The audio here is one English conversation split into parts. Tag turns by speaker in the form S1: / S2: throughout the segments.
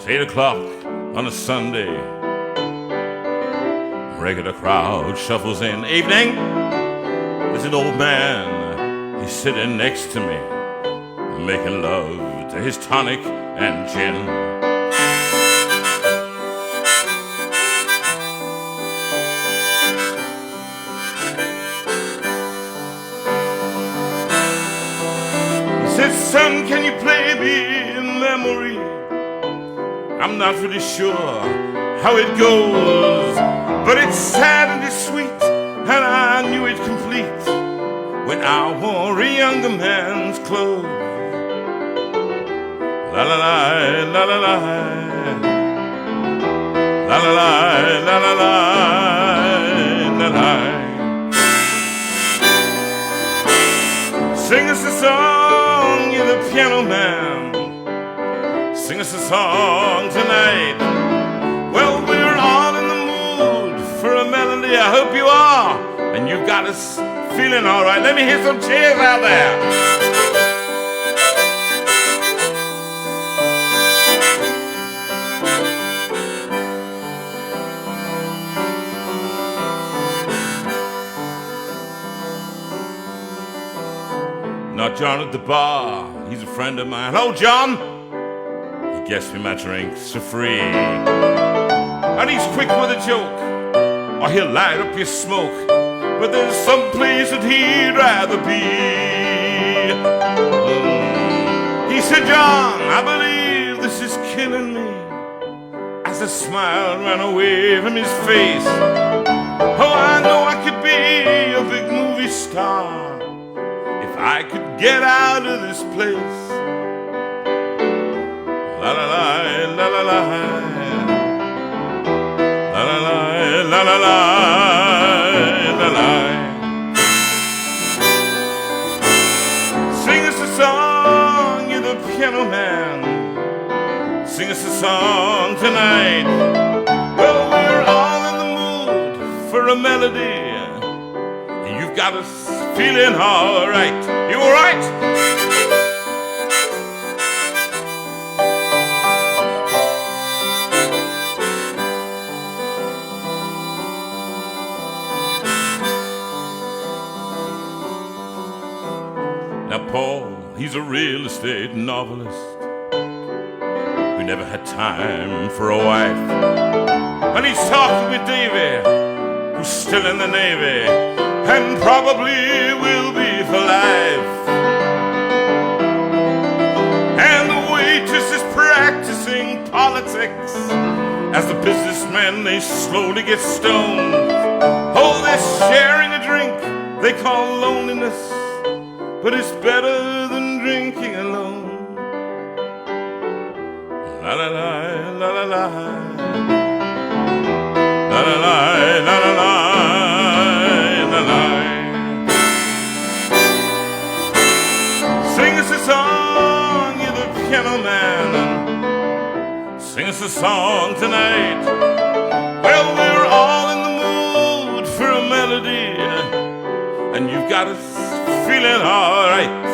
S1: It's 8 o'clock on a Sunday. Regular crowd shuffles in. Evening. There's an old man. He's sitting next to me, making love to his tonic and gin. Said, son, can you play me a memory? I'm not really sure how it goes, but it's sad and it's sweet, and I knew it complete when I wore a younger man's clothes. La la la, la la la, la la la, la la la, la la. Sing us a song, you're the piano man. Sing us a song tonight. Well, we're all in the mood for a melody. I hope you are, and you've got us feeling all right. Let me hear some cheers out there. Now, John at the bar, he's a friend of mine. Hello, John. He gets me my drinks for free. And he's quick with a joke, or he'll light up your smoke. But there's some place that he'd rather be. He said, John, I believe this is killing me. As a smile ran away from his face. Oh, I know I could be a big movie star if I could get out of this place. La la la, la la la, la la la, la la la, la la. Sing us a song, you're the piano man. Sing us a song tonight. Well, we're all in the mood for a melody. You've got us feeling all right. You all right? Now, Paul, he's a real estate novelist who never had time for a wife. And he's talking with Davy, who's still in the Navy, and probably will be for life. And the waitress is practicing politics as the businessmen, they slowly get stoned. Oh, they're sharing a drink they call loneliness, but it's better than drinking alone. La la la, la la la, la la la, la la la. Sing us a song, you're the piano man. Sing us a song tonight. Well, we're all in the mood for a melody, and you've got us feeling all right.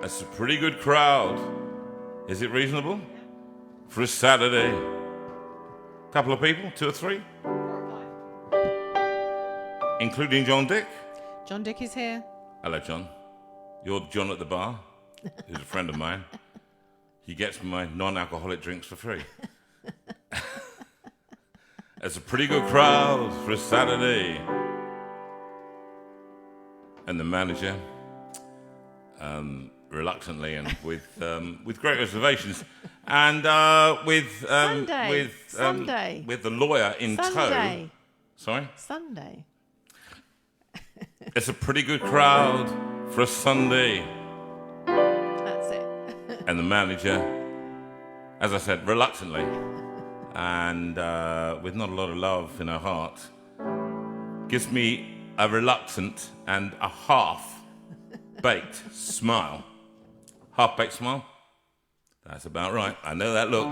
S1: That's a pretty good crowd. Is it reasonable? For a Saturday? Couple of people? 2 or 3?
S2: 4 or 5.
S1: Including John Dick?
S2: John Dick is here.
S1: Hello, John. You're John at the bar, who's a friend of mine. He gets me my non-alcoholic drinks for free. That's a pretty good crowd for a Saturday. And the manager, reluctantly and with great reservations, and with
S2: Sunday.
S1: with the lawyer in tow. Sorry?
S2: Sunday.
S1: It's a pretty good crowd for a Sunday.
S2: That's it.
S1: And the manager, as I said, reluctantly, and with not a lot of love in her heart, gives me a reluctant and a half-baked smile. Half-baked smile? That's about right. I know that look.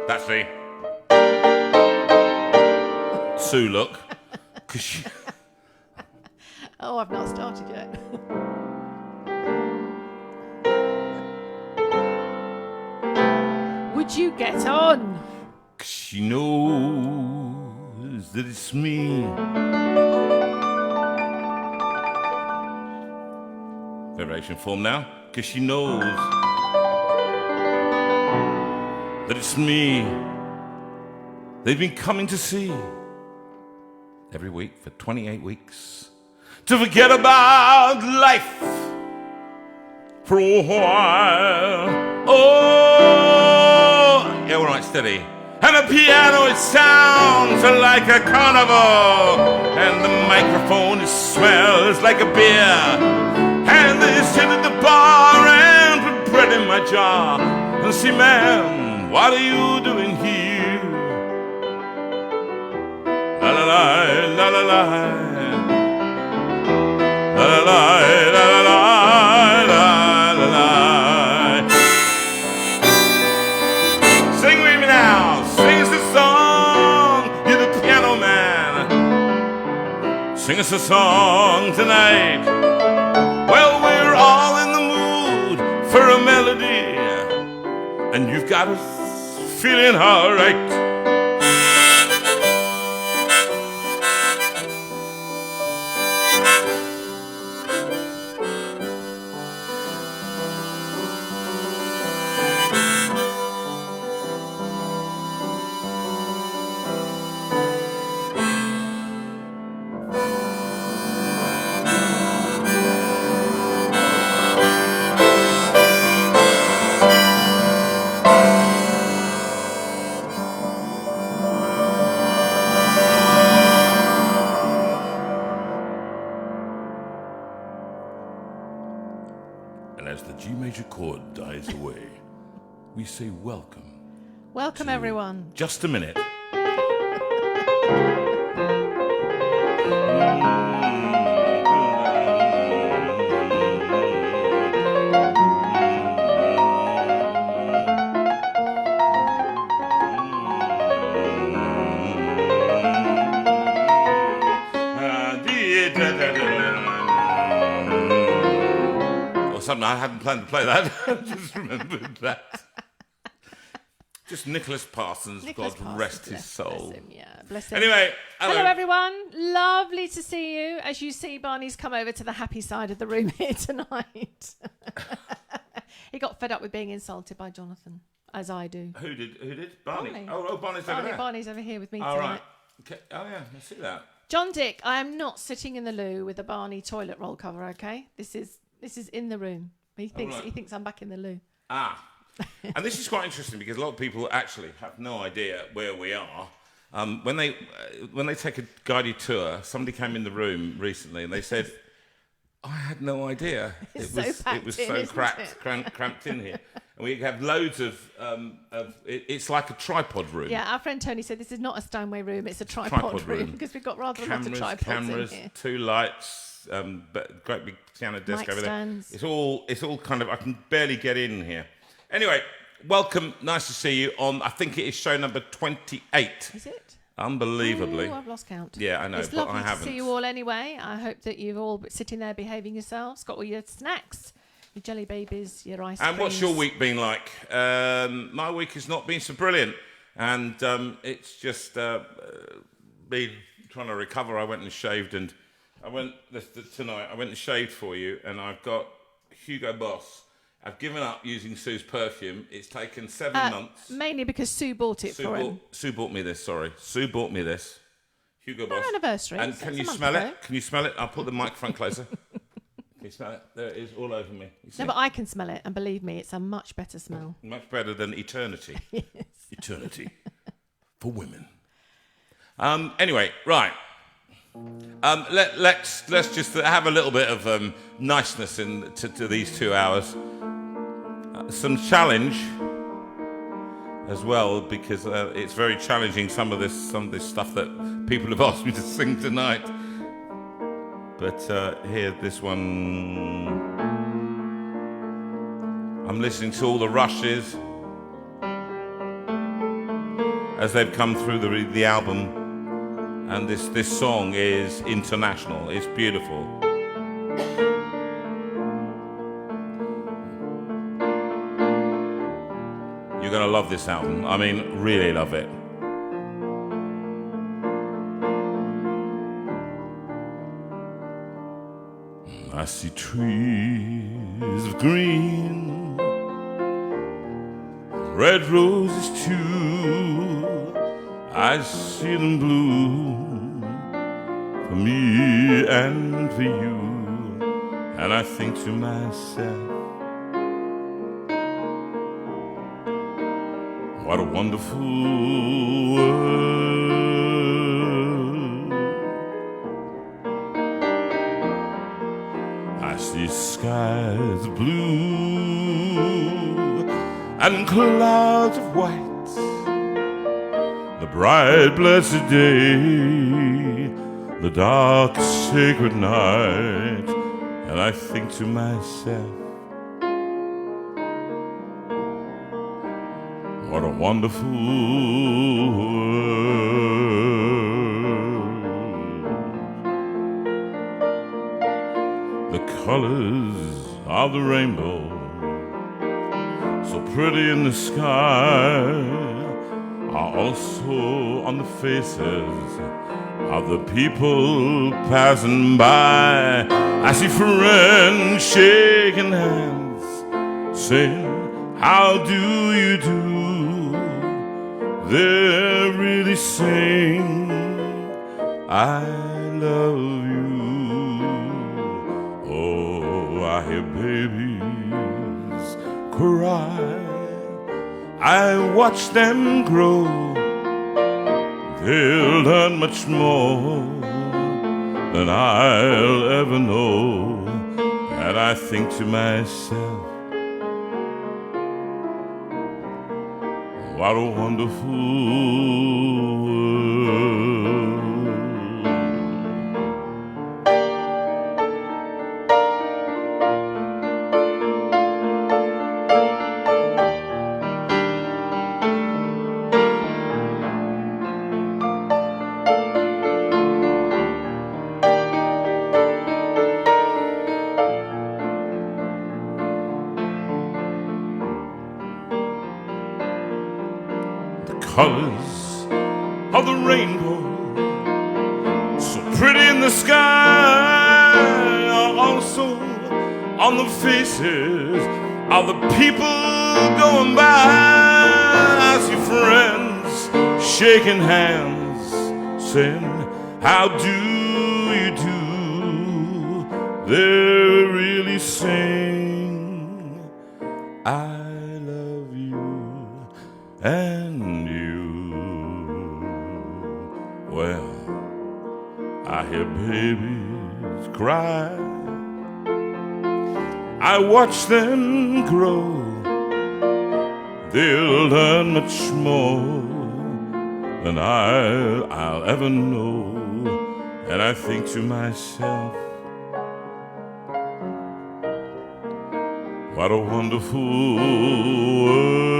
S1: That's the Sue look. 'Cause she...
S2: Oh, I've not started yet. Would you get on?
S1: 'Cause she knows that it's me. Variation form now. 'Cause she knows that it's me. They've been coming to see every week for 28 weeks to forget about life for a while. Oh, yeah, all right, steady. And the piano, it sounds like a carnival, and the microphone, it smells like a beer. And they sit at the bar and put bread in my jar and say, "Man, what are you doing here?" La la la, la la la, la la la, la la la, la la. Sing with me now, sing us a song, you're the piano man. Sing us a song tonight. Well, we're all in the mood for a melody, and you've got us feeling all right. And as the G major chord dies away, we say welcome.
S2: Welcome, everyone.
S1: Just a minute. Something I hadn't planned to play that. I just remembered that. Just Nicholas Parsons,
S2: Nicholas
S1: God
S2: Parsons,
S1: rest his soul.
S2: Bless him, yeah, bless him.
S1: Anyway,
S2: hello everyone. Lovely to see you. As you see, Barney's come over to the happy side of the room here tonight. He got fed up with being insulted by Jonathan, as I do.
S1: Who did? Barney.
S2: Barney.
S1: Oh, Barney's over there.
S2: Barney's over here with me
S1: All
S2: tonight.
S1: right. Okay. Oh yeah, I see that.
S2: John Dick, I am not sitting in the loo with a Barney toilet roll cover. Okay, this is in the room. He thinks I'm back in the loo.
S1: Ah, and this is quite interesting because a lot of people actually have no idea where we are. When they take a guided tour, somebody came in the room recently and they said, "I had no idea it was so cramped in here." And we have loads of it's like a tripod room.
S2: Yeah, our friend Tony said this is not a Steinway room; it's a tripod room because we've got rather a lot of tripods in here. 2
S1: lights. Great big piano desk
S2: Mic
S1: over
S2: stands.
S1: there. It's all kind of, I can barely get in here. Anyway, welcome. Nice to see you on, I think it is show number 28.
S2: Is it?
S1: Unbelievably.
S2: Oh, I've lost count.
S1: Yeah, I know,
S2: it's
S1: but
S2: lovely
S1: I haven't.
S2: to see you all anyway. I hope that you've all sitting there behaving yourselves, got all your snacks, your jelly babies, your ice creams.
S1: And what's your week been like? My week has not been so brilliant. And it's just been trying to recover. I went and shaved and tonight I went and shaved for you, and I've got Hugo Boss. I've given up using Sue's perfume. It's taken 7 months.
S2: Mainly because Sue bought it for him.
S1: Sue bought me this, sorry. Sue bought me this. Hugo Boss.
S2: Our anniversary.
S1: And can you smell it? Can you smell it? I'll put the microphone closer. Can you smell it? There it is, all over me.
S2: No, but I can smell it, and believe me, it's a much better smell.
S1: Much better than eternity.
S2: Yes.
S1: Eternity. For women. Anyway, right. Let's just have a little bit of niceness to these 2 hours. Some challenge as well, because it's very challenging. Some of this stuff that people have asked me to sing tonight. But here, this one. I'm listening to all the rushes as they've come through the album. And this song is international. It's beautiful. You're going to love this album. I mean, really love it. I see trees of green, red roses too. I see them bloom for me and for you. And I think to myself, what a wonderful world. I see skies of blue and clouds of white, the bright blessed day, the dark sacred night. And I think to myself, what a wonderful world. The colors of the rainbow, so pretty in the sky, are also on the faces of the people passing by. I see friends shaking hands, saying, how do you do? They're really saying, I love you. Oh, I hear babies cry, I watch them grow. They'll learn much more than I'll ever know. And I think to myself, what a wonderful world. Colors of the rainbow, so pretty in the sky, are also on the faces of the people going by. I see friends shaking hands, saying, how do you do? They're really saying, I love you and you. Well, I hear babies cry, I watch them grow. They'll learn much more than I'll ever know. And I think to myself, what a wonderful world.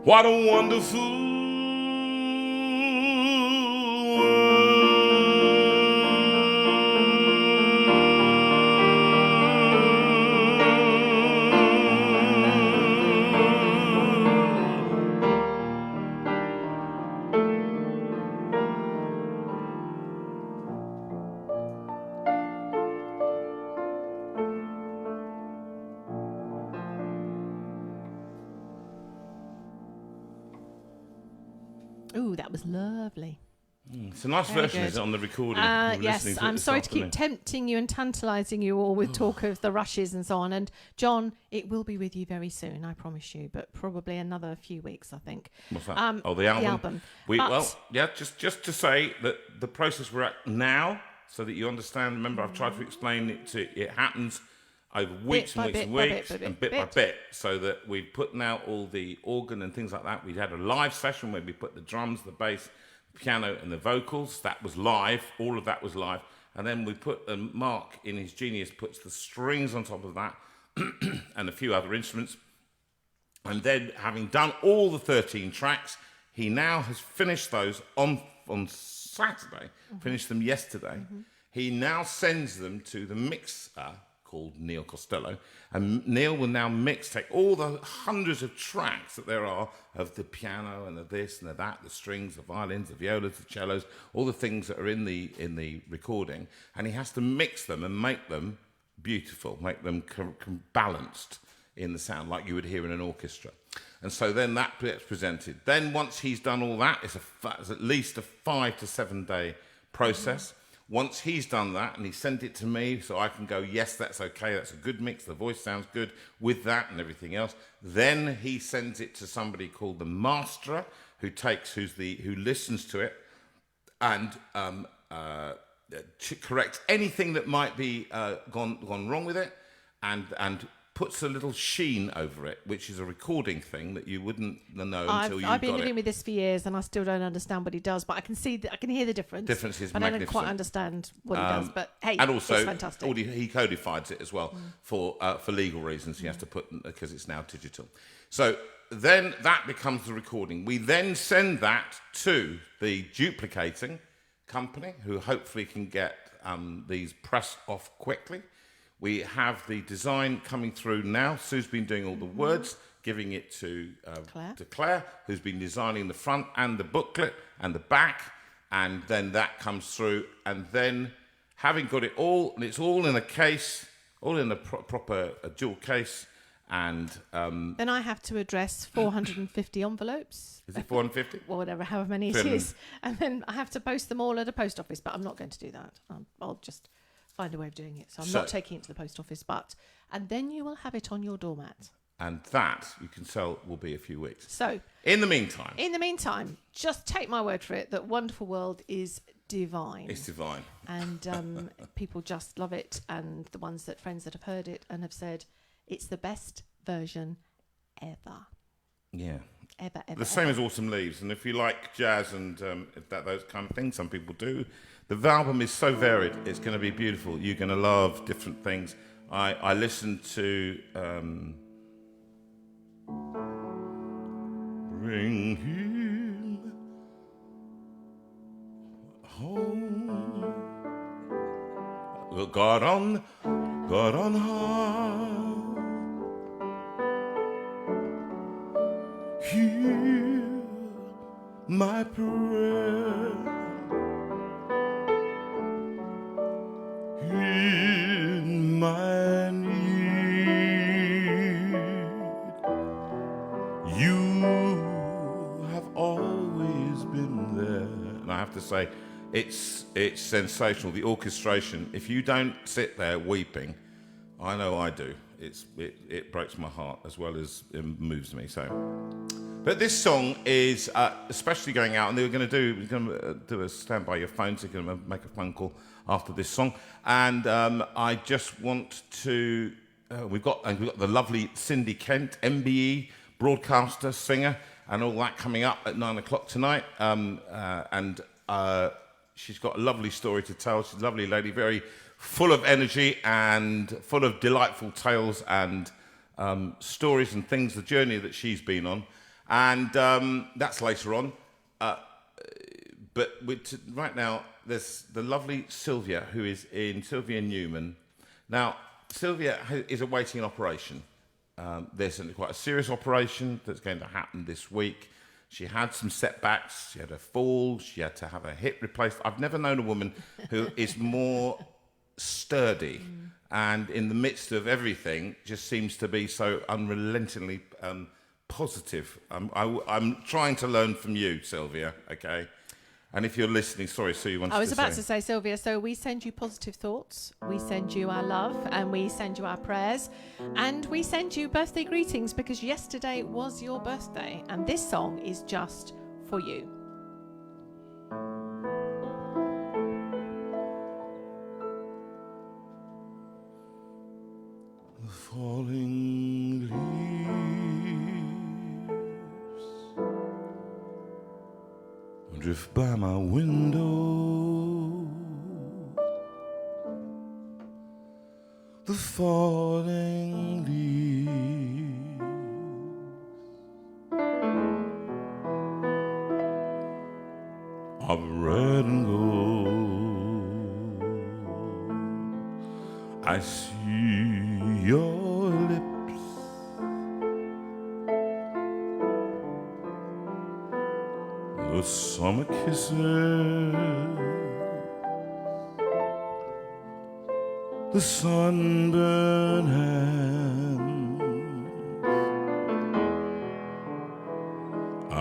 S1: What a wonderful
S2: Ooh, that was lovely.
S1: It's a nice
S2: Very
S1: version,
S2: good.
S1: is it, on the recording?
S2: Yes, I'm sorry to keep tempting you and tantalising you all with talk of the rushes and so on. And John, it will be with you very soon, I promise you, but probably another few weeks, I think.
S1: What's that? The album?
S2: The album.
S1: Just to say that the process we're at now, so that you understand, remember I've tried to explain it it happens over weeks and weeks and weeks, and bit by
S2: bit.
S1: bit, so that we put out all the organ and things like that. We had a live session where we put the drums, the bass, the piano, and the vocals. That was live. All of that was live. And then we put, Mark, in his genius, puts the strings on top of that and a few other instruments. And then, having done all the 13 tracks, he now has finished those on Saturday, finished them yesterday. He now sends them to the mixer called Neil Costello, and Neil will now take all the hundreds of tracks that there are of the piano and the this and the that, the strings, the violins, the violas, the cellos, all the things that are in the recording, and he has to mix them and make them beautiful, make them balanced in the sound like you would hear in an orchestra. And so then that gets presented. Then once he's done all that, it's at least a 5 to 7 day process. Once he's done that and he sent it to me so I can go, yes, that's okay, that's a good mix, the voice sounds good with that and everything else, then he sends it to somebody called the masterer who listens to it and corrects anything that might be gone wrong with it and puts a little sheen over it, which is a recording thing that you wouldn't know until you got it.
S2: I've been living with this for years, and I still don't understand what he does. But I can hear the difference.
S1: Difference is
S2: but
S1: magnificent.
S2: I don't quite understand what he does. But hey,
S1: and also,
S2: it's fantastic.
S1: He codifies it as well for legal reasons. He has to put because it's now digital. So then that becomes the recording. We then send that to the duplicating company, who hopefully can get these pressed off quickly. We have the design coming through now. Sue's been doing all the words, giving it to Claire, who's been designing the front and the booklet and the back. And then that comes through. And then having got it all, and it's all in a case, all in a proper dual case. And
S2: then I have to address 450 envelopes.
S1: Is it 450?
S2: Well, whatever, however many it is. And then I have to post them all at a post office. But I'm not going to do that. I'll just find a way of doing it. So I'm not taking it to the post office, and then you will have it on your doormat. And
S1: that, you can tell, will be a few weeks.
S2: So
S1: in the meantime,
S2: just take my word for it that Wonderful World is divine.
S1: It's divine.
S2: And people just love it. And the friends that have heard it and have said, it's the best version ever.
S1: Yeah.
S2: Ever.
S1: The same as Autumn Leaves. And if you like jazz and those kind of things, some people do. The album is so varied. It's going to be beautiful. You're going to love different things. I listened to Bring Him Home. God on high. Hear my prayer. In my need, you have always been there. And I have to say, it's sensational. The orchestration. If you don't sit there weeping, I know I do. It breaks my heart as well as it moves me. So, but this song is especially going out, and we're going to do a stand by your phone. So you're going to make a phone call after this song, and I just want to. We've got the lovely Cindy Kent, MBE broadcaster, singer, and all that coming up at 9:00 tonight. And she's got a lovely story to tell. She's a lovely lady, very full of energy and full of delightful tales and stories and things. The journey that she's been on, and that's later on. But right now, there's the lovely Sylvia, who is in Sylvia Newman. Now, Sylvia is awaiting an operation. There's quite a serious operation that's going to happen this week. She had some setbacks. She had a fall. She had to have her hip replaced. I've never known a woman who is more sturdy and in the midst of everything just seems to be so unrelentingly positive. I'm trying to learn from you, Sylvia, okay? And if you're listening, sorry, Sue, you wanted to say.
S2: I was about to say, Sylvia, so we send you positive thoughts, we send you our love, and we send you our prayers, and we send you birthday greetings because yesterday was your birthday, and this song is just for you.
S1: drift by my window, the falling leaves of red and gold. I see your lips, the summer kisses, the sunburned hands I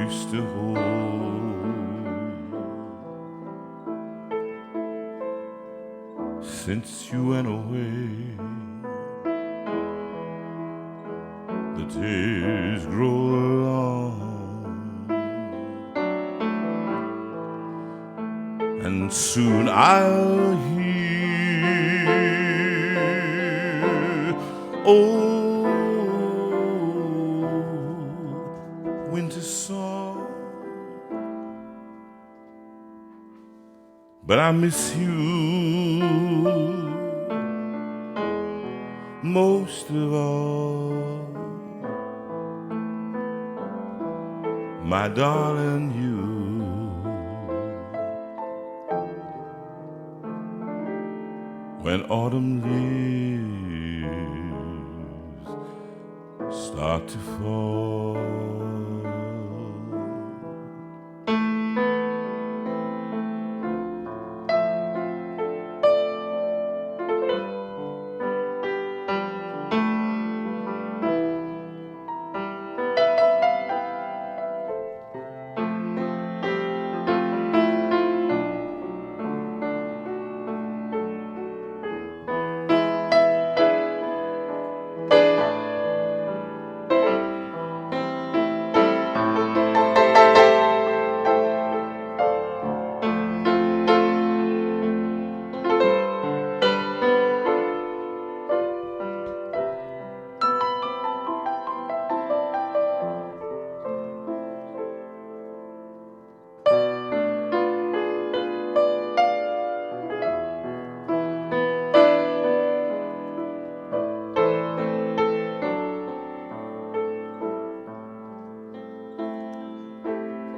S1: used to hold. Since you went away, the days grow long, and soon I'll hear old winter song. But I miss you most of all, my darling, you. When autumn leaves start to fall,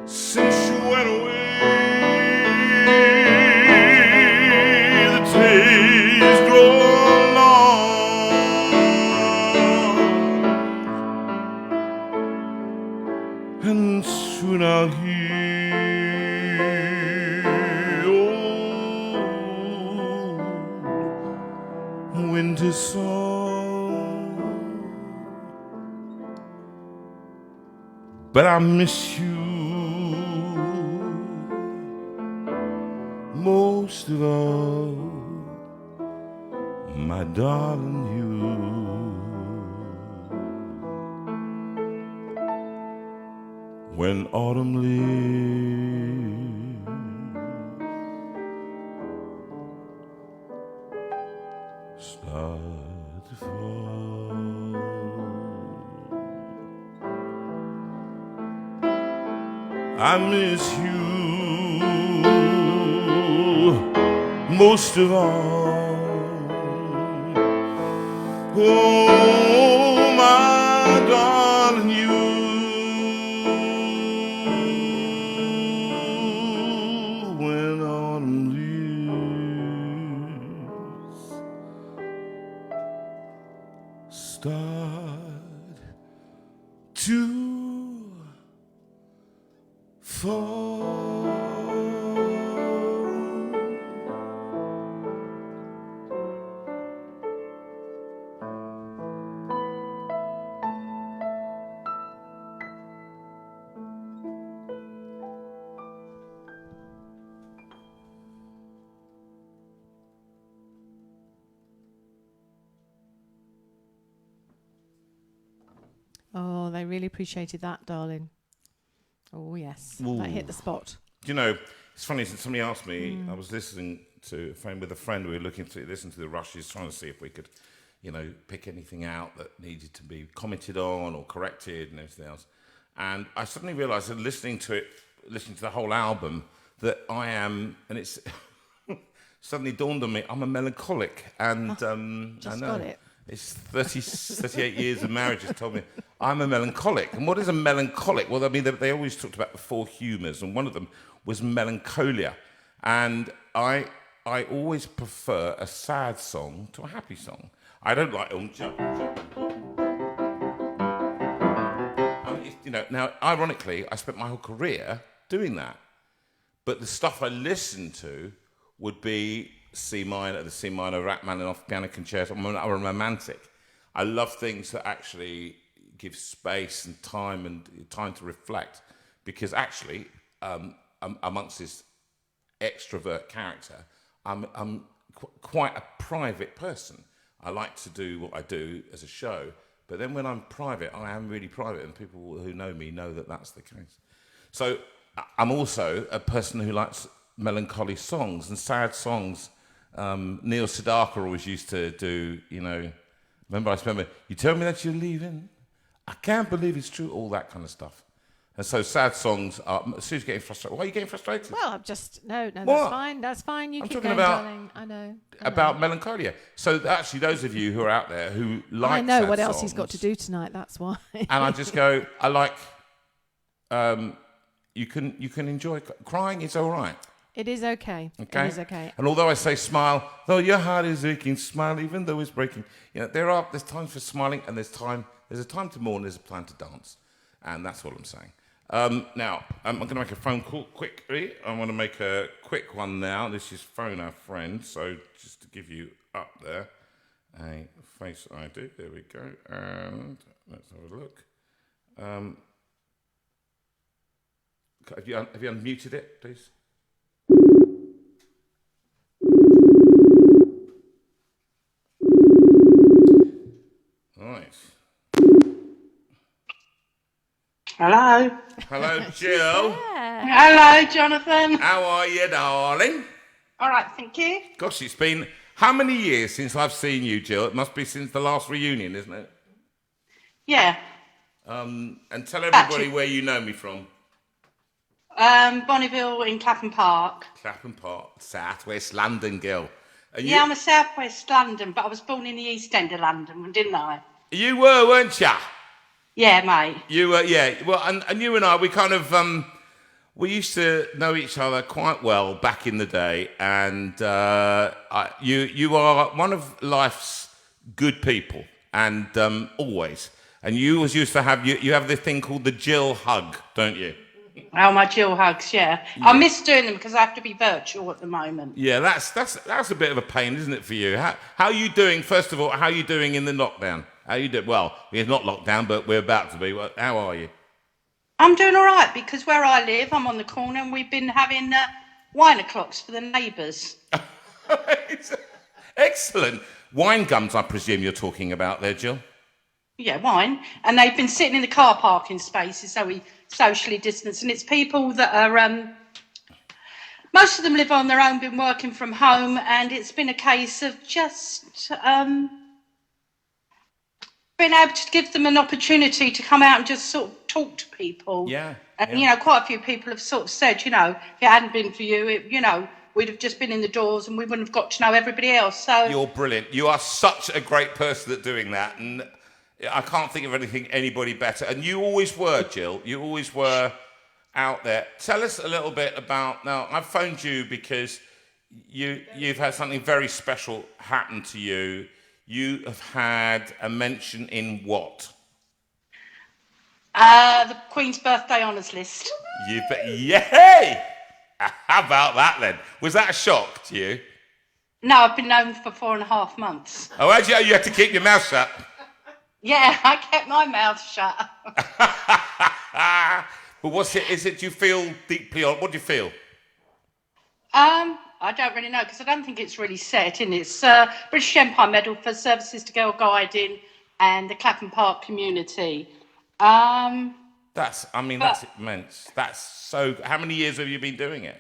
S1: since you went away, the days grow long, and soon I'll hear old winter song. But I miss you most of all, my darling, you. When autumn leaves start to fall, I miss you most of all, oh, my darling, you. When autumn leaves start to fall.
S2: Oh, they really appreciated that, darling. Oh, yes. That hit the spot.
S1: You know, it's funny, somebody asked me, I was listening to a phone with a friend, we were listening to the Rushes, trying to see if we could, you know, pick anything out that needed to be commented on or corrected and everything else. And I suddenly realised that listening to the whole album, that I am, and it's suddenly dawned on me, I'm a melancholic. And I know
S2: got it.
S1: it's 38 years of marriage has told me I'm a melancholic. And what is a melancholic? Well, I mean, they always talked about the four humours, and one of them was melancholia. And I always prefer a sad song to a happy song. I don't like now, ironically, I spent my whole career doing that. But the stuff I listened to would be C minor, the C minor, Rachmaninoff piano concerto. I'm a romantic. I love things that actually give space and time to reflect. Because actually, amongst this extrovert character, I'm quite a private person. I like to do what I do as a show, but then when I'm private, I am really private, and people who know me know that that's the case. So I'm also a person who likes melancholy songs and sad songs. Neil Sedaka always used to do, remember, you tell me that you're leaving, I can't believe it's true, all that kind of stuff. And so sad songs are... Sue's getting frustrated. Why are you getting frustrated?
S2: Well, I'm just... No,
S1: What?
S2: that's fine. That's fine. I'm keep going, darling. I know.
S1: About melancholia. So actually, those of you who are out there who like
S2: I know
S1: sad
S2: what else
S1: songs,
S2: he's got to do tonight, that's why.
S1: and I just go, I like... You can enjoy... Crying is all right.
S2: It is okay.
S1: Okay?
S2: It is okay.
S1: And although I say smile, though your heart is aching, smile even though it's breaking. There's times for smiling, and there's a time to mourn, there's a time to dance. And that's what I'm saying. Now, I'm going to make a phone call quickly. I want to make a quick one now. This is Phone Our Friend, so just to give you up there a face ID. There we go. And let's have a look. Have you unmuted it, please? Right.
S3: Hello.
S1: Hello, Jill.
S3: Hello, Jonathan.
S1: How are you, darling?
S3: All right, thank you.
S1: Gosh, it's been how many years since I've seen you, Jill? It must be since the last reunion, isn't it?
S3: Yeah.
S1: And tell everybody where you know me from.
S3: Bonneville in Clapham Park.
S1: Clapham Park, South West London girl.
S3: I'm a South West London, but I was born in the East End of London, didn't I?
S1: You were, weren't you?
S3: Yeah, mate.
S1: You were, yeah. Well, and you and I, we kind of, we used to know each other quite well back in the day, and you are one of life's good people, and always. And you always used to have, you have this thing called the Jill hug, don't you?
S3: Oh, my Jill hugs, yeah. I miss doing them because I have to be virtual at the moment.
S1: Yeah, that's a bit of a pain, isn't it, for you? How are you doing, first of all, how are you doing in the lockdown? How you doing? Well, it's not lockdown, but we're about to be. How are you?
S3: I'm doing all right because where I live, I'm on the corner, and we've been having wine o'clocks for the neighbours.
S1: Excellent. Wine gums, I presume you're talking about there, Jill?
S3: Yeah, wine. And they've been sitting in the car parking spaces, so we socially distance. And it's people that are... most of them live on their own, been working from home, and it's been a case of just... being able to give them an opportunity to come out and just sort of talk to people.
S1: Yeah.
S3: And, quite a few people have sort of said, if it hadn't been for you, we'd have just been in the doors and we wouldn't have got to know everybody else. So
S1: you're brilliant. You are such a great person at doing that. And I can't think of anybody better. And you always were, Jill. You always were out there. Tell us a little bit about... Now, I've phoned you because you've had something very special happen to you. You have had a mention in what?
S3: The Queen's Birthday Honours List.
S1: Yay! How about that then? Was that a shock to you?
S3: No, I've been known for 4.5 months.
S1: Oh, you had to keep your mouth shut?
S3: Yeah, I kept my mouth shut.
S1: But what's it? Is it? Do you feel deeply on? What do you feel?
S3: I don't really know because I don't think it's really set in. It's British Empire Medal for services to girl guiding and the Clapham Park community.
S1: That's immense. That's so. How many years have you been doing it?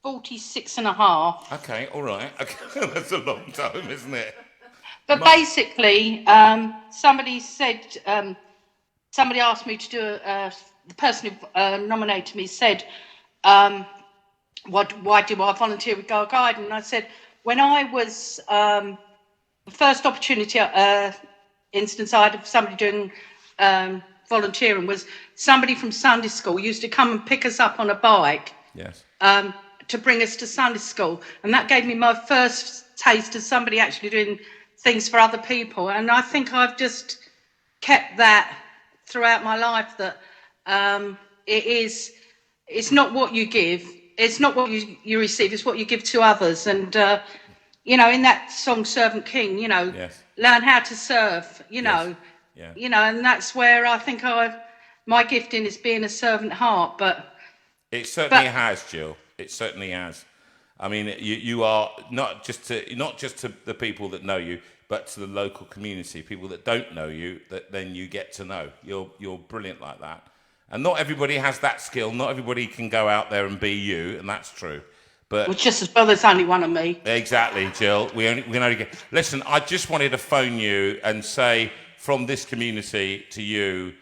S3: 46.5.
S1: Okay, all right. Okay. That's a long time, isn't it?
S3: But basically, somebody said somebody asked me to do the person who nominated me said, why do I volunteer with Girl Guide? And I said, when I was, the first opportunity, instance I had of somebody doing volunteering was somebody from Sunday school used to come and pick us up on a bike.
S1: Yes.
S3: To bring us to Sunday school. And that gave me my first taste of somebody actually doing things for other people. And I think I've just kept that throughout my life, that it's not what you give, it's not what you receive, it's what you give to others. And, you know, in that song, Servant King, you know,
S1: Yes.
S3: learn how to serve, you know,
S1: Yeah.
S3: you know, and that's where I think my gifting is being a servant heart. But
S1: it certainly has, Jill. It certainly has. I mean, you are not just to the people that know you, but to the local community, people that don't know you, that then you get to know. You're brilliant like that. And not everybody has that skill. Not everybody can go out there and be you, and that's true. But
S3: well, just as well, there's only one of me.
S1: Exactly, Jill. We can only get. Listen, I just wanted to phone you and say, from this community to you,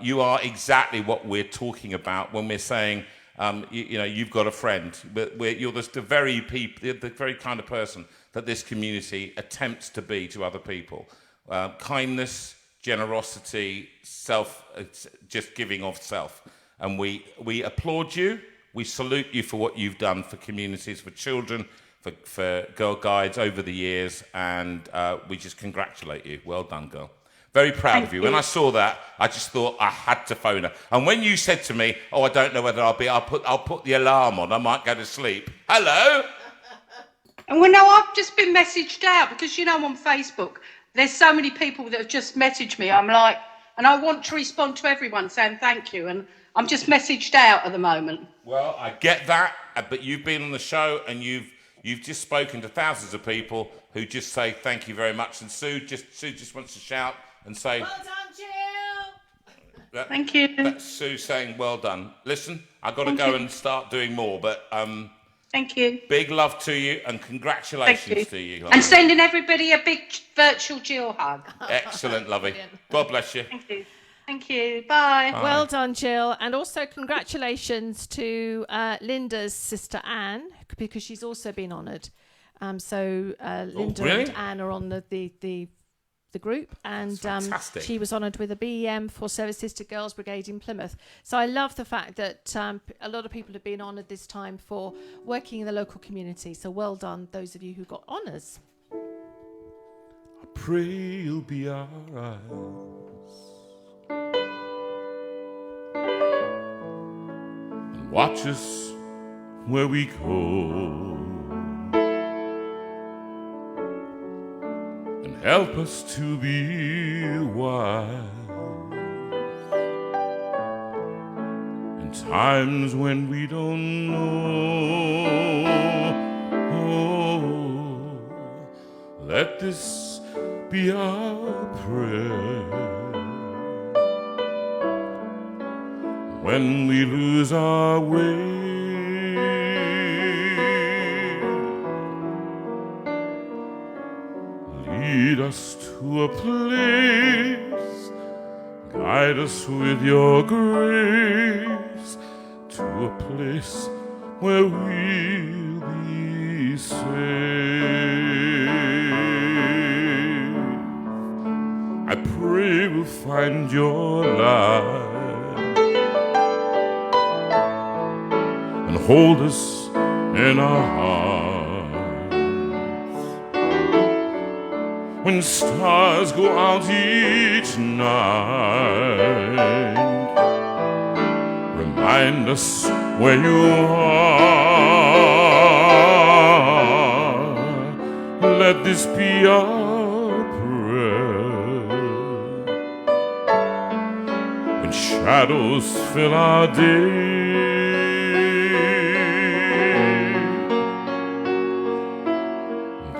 S1: you are exactly what we're talking about when we're saying, you know, you've got a friend. But you're the very kind of person that this community attempts to be to other people. Kindness, generosity, just giving of self. And we applaud you. We salute you for what you've done for communities, for children, for Girl Guides over the years. And we just congratulate you. Well done, girl. Very proud of you. When I saw that, I just thought I had to phone her. And when you said to me, "Oh, I don't know whether I'll put the alarm on. I might go to sleep." Hello.
S3: And well, no, I've just been messaged out because, you know, on Facebook, there's so many people that have just messaged me. I'm like, and I want to respond to everyone saying thank you. And I'm just messaged out at the moment.
S1: Well, I get that, but you've been on the show and you've just spoken to thousands of people who just say thank you very much. And Sue just wants to shout and say,
S2: Well done, Jill.
S3: Thank you.
S1: That's Sue saying, well done. Listen, I've got to go and start doing more, but
S3: thank you.
S1: big love to you and congratulations to you.
S3: And sending everybody a big virtual Jill hug.
S1: Excellent, lovey. God bless you.
S3: Thank you. Thank you. Bye.
S2: Well done, Jill. And also congratulations to Linda's sister Anne, because she's also been honoured. So Linda and Anne are on the group, and she was honoured with a BEM for services to Girls Brigade in Plymouth. So I love the fact that a lot of people have been honoured this time for working in the local community. So well done, those of you who got honours.
S1: I pray you'll be our eyes and watch us where we go. Help us to be wise in times when we don't know. Oh, let this be our prayer when we lose our way. Lead us to a place, guide us with your grace, to a place where we'll be safe. I pray we'll find your light and hold us in our hearts. When stars go out each night, remind us where you are. Let this be our prayer. When shadows fill our day,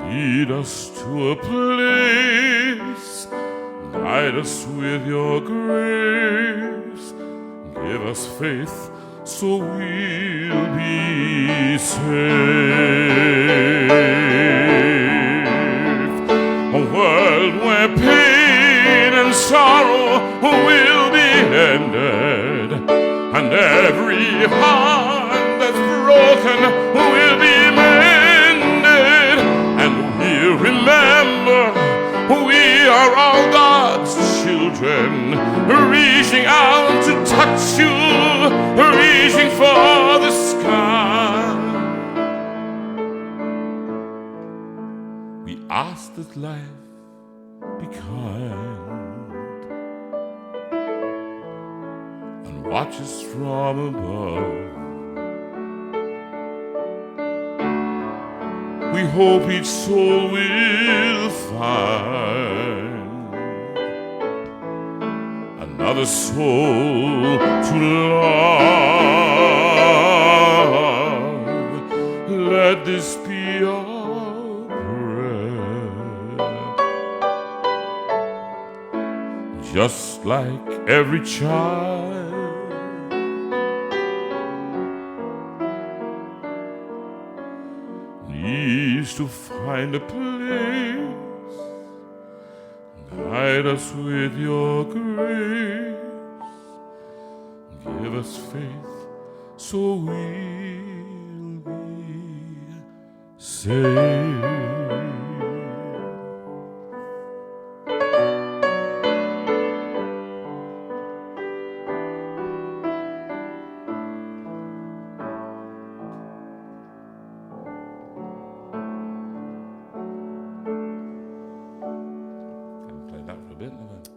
S1: lead us to a place, guide us with your grace, give us faith so we'll be safe. A world where pain and sorrow will be heart that's broken will be mended, and we'll remember we are all God's children, reaching out to touch you, reaching for the sky. We ask that life be kind and watch us from above. We hope each soul will find another soul to love. Let this be our prayer, just like every child needs to find a place. Guide us with your grace. Give us faith so we'll be saved.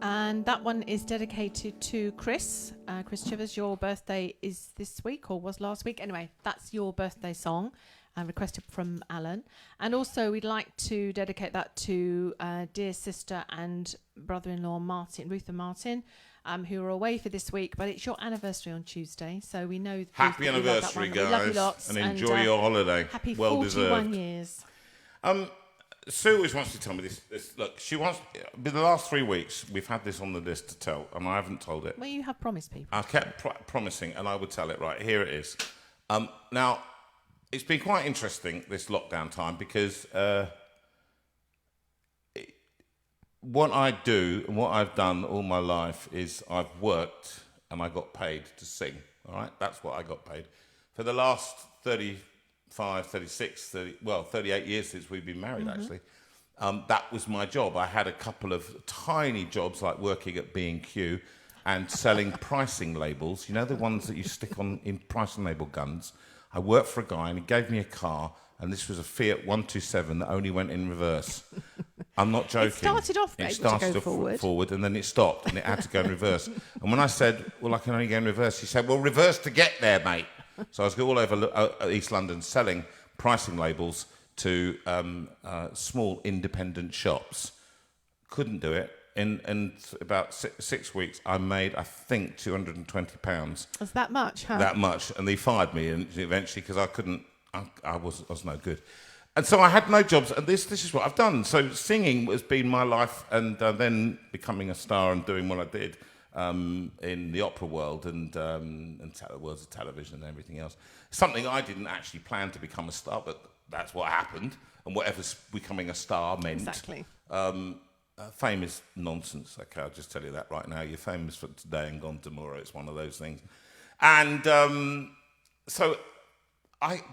S2: And that one is dedicated to Chris. Chris Chivers, your birthday is this week or was last week. Anyway, that's your birthday song requested from Alan. And also we'd like to dedicate that to dear sister and brother-in-law Martin, Ruth and Martin, who are away for this week. But it's your anniversary on Tuesday, so we know...
S1: Happy anniversary, guys.
S2: We love you lots.
S1: And enjoy your holiday.
S2: Happy
S1: well
S2: 41
S1: deserved.
S2: years.
S1: Sue always wants to tell me this. Look, she wants... The last 3 weeks, we've had this on the list to tell, and I haven't told it.
S2: Well, you have promised people.
S1: I kept promising, and I would tell it. Right, here it is. Now, it's been quite interesting, this lockdown time, because what I do and what I've done all my life is I've worked and I got paid to sing, all right? That's what I got paid. For the last 35, 36, 38 years since we've been married, actually. That was my job. I had a couple of tiny jobs, like working at B&Q and selling pricing labels. You know, the ones that you stick on in pricing label guns? I worked for a guy and he gave me a car, and this was a Fiat 127 that only went in reverse. I'm not joking.
S2: It started off
S1: forward and then it stopped and it had to go in reverse. And when I said, well, I can only go in reverse, he said, well, reverse to get there, mate. So I was all over East London selling pricing labels to small independent shops. Couldn't do it. In about 6 weeks, I made, I think, £220.
S2: Was that much, huh?
S1: That much. And they fired me eventually because I couldn't, I was no good. And so I had no jobs, and this is what I've done. So singing has been my life, and then becoming a star and doing what I did in the opera world and worlds of television and everything else. Something I didn't actually plan to become a star, but that's what happened. And whatever becoming a star meant.
S2: Exactly.
S1: Fame is nonsense. Okay, I'll just tell you that right now. You're famous for today and gone tomorrow. It's one of those things. And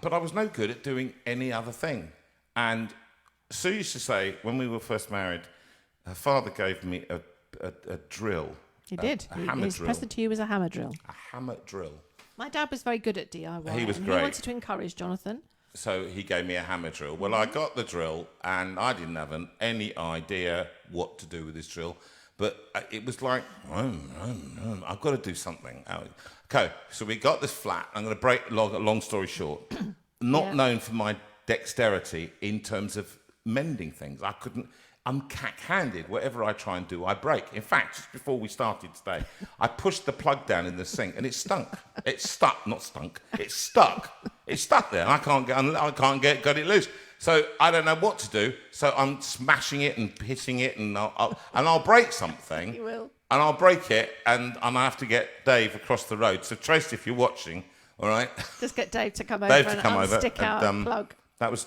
S1: but I was no good at doing any other thing. And Sue used to say, when we were first married, her father gave me a drill.
S2: He did. His present to you was a hammer drill.
S1: A hammer drill.
S2: My dad was very good at DIY.
S1: He was
S2: and
S1: great.
S2: He wanted to encourage Jonathan.
S1: So he gave me a hammer drill. Well, I got the drill, and I didn't have any idea what to do with this drill. But it was like, I've got to do something. Okay, so we got this flat. I'm going to break a long story short. Not known for my dexterity in terms of mending things. I'm cack-handed. Whatever I try and do, I break. In fact, just before we started today, I pushed the plug down in the sink and it stunk. It stuck, not stunk. It stuck. It's stuck there. I can't get it loose. So I don't know what to do. So I'm smashing it and hitting it, and I'll break something.
S2: You will.
S1: And I'll break it, and I have to get Dave across the road. So Tracy, if you're watching, all right.
S2: Just get Dave to come over and stick out a plug.
S1: That was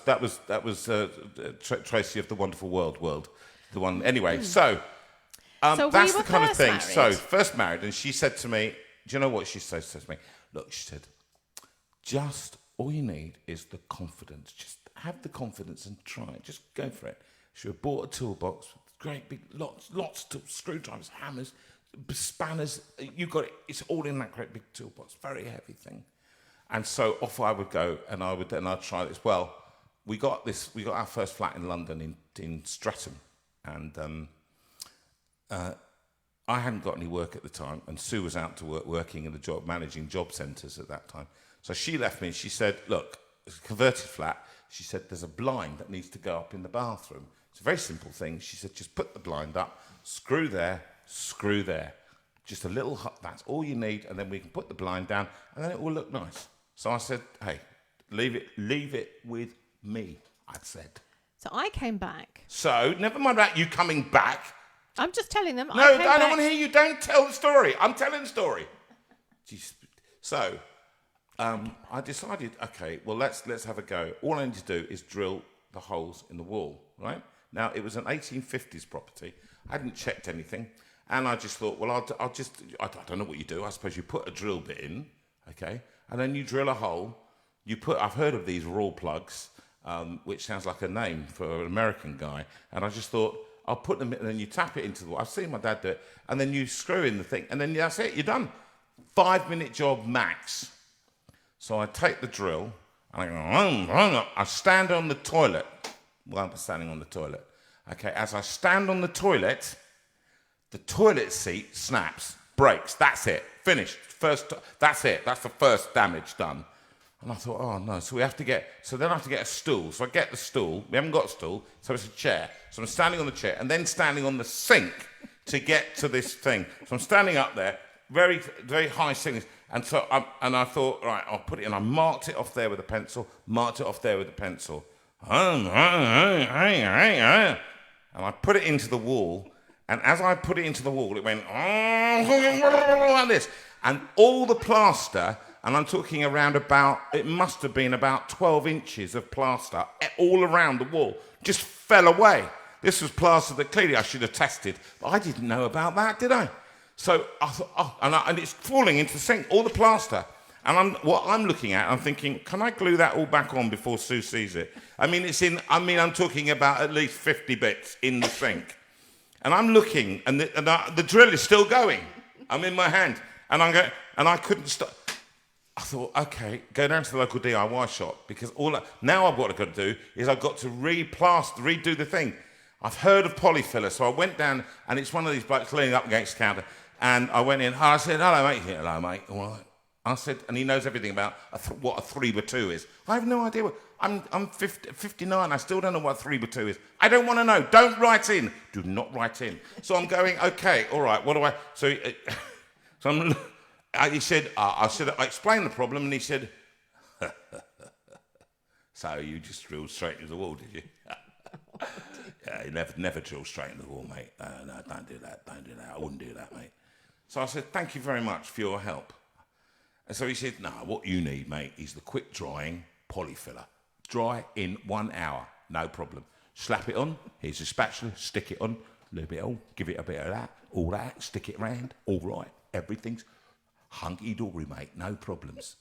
S1: Tracy of the Wonderful World, the one. Anyway, so that's the kind of thing.
S2: Married.
S1: So first married, and she said to me, "Do you know what she said to me? Look," she said, just all you need is the confidence. Just have the confidence and try it. Just go for it. She bought a toolbox, great big, lots of screwdrivers, hammers, spanners. You got it. It's all in that great big toolbox. Very heavy thing. And so off I would go, and I'd try this. Well, we got our first flat in London in Streatham, and I hadn't got any work at the time, and Sue was out to work working in the job, managing job centres at that time. So she left me and she said, look, it's a converted flat. She said, there's a blind that needs to go up in the bathroom. It's a very simple thing. She said, just put the blind up, screw there. Just a little, that's all you need, and then we can put the blind down, and then it will look nice. So I said, hey, leave it with me, I'd said.
S2: So I came back.
S1: So, never mind about you coming back.
S2: I'm just telling them.
S1: No, I don't want to hear you. Don't tell the story. I'm telling the story. So, I decided, okay, well, let's have a go. All I need to do is drill the holes in the wall, right? Now, it was an 1850s property. I hadn't checked anything. And I just thought, well, I don't know what you do. I suppose you put a drill bit in, okay? And then you drill a hole. I've heard of these raw plugs, which sounds like a name for an American guy. And I just thought, I'll put them in, and then you tap it into the wall. I've seen my dad do it. And then you screw in the thing, and then that's it, you're done. 5-minute job max. So I take the drill, and I stand on the toilet. Well, I'm standing on the toilet. Okay, as I stand on the toilet seat snaps, breaks. That's it, finished. That's it. That's the first damage done. And I thought, oh no, so then I have to get a stool. So I get the stool, we haven't got a stool, so it's a chair. So I'm standing on the chair and then standing on the sink to get to this thing. So I'm standing up there, very, very high ceilings. And so I thought, right, I'll put it in. I marked it off there with a pencil, And I put it into the wall. And as I put it into the wall, it went like this. And all the plaster, and I'm talking it must have been about 12 inches of plaster all around the wall, just fell away. This was plaster that clearly I should have tested, but I didn't know about that, did I? So I thought, and it's falling into the sink, all the plaster. And what I'm looking at, I'm thinking, can I glue that all back on before Sue sees it? I'm talking about at least 50 bits in the sink. And I'm looking, and the drill is still going. I'm in my hand, and I couldn't stop. I thought, okay, go down to the local DIY shop, because now what I've got to do is I've got to redo the thing. I've heard of polyfiller, so I went down, and it's one of these blokes leaning up against the counter, and I went in. I said, hello, mate. He said, hello, mate. All right. I said, and he knows everything about what a 3x2 is. I have no idea. I'm 59. I still don't know what a 3x2 is. I don't want to know. Don't write in. Do not write in. So I'm going, okay, all right. What do I? He said, I explained the problem, and he said, so you just drilled straight into the wall, did you? Yeah, you never drill straight into the wall, mate. No, don't do that. I wouldn't do that, mate. So I said, thank you very much for your help. And so he said, no, what you need, mate, is the quick drying polyfiller. Dry in 1 hour, no problem. Slap it on, here's a spatula, stick it on, a little bit on, give it a bit of that, all that, stick it around, all right, everything's hunky-dory, mate, no problems.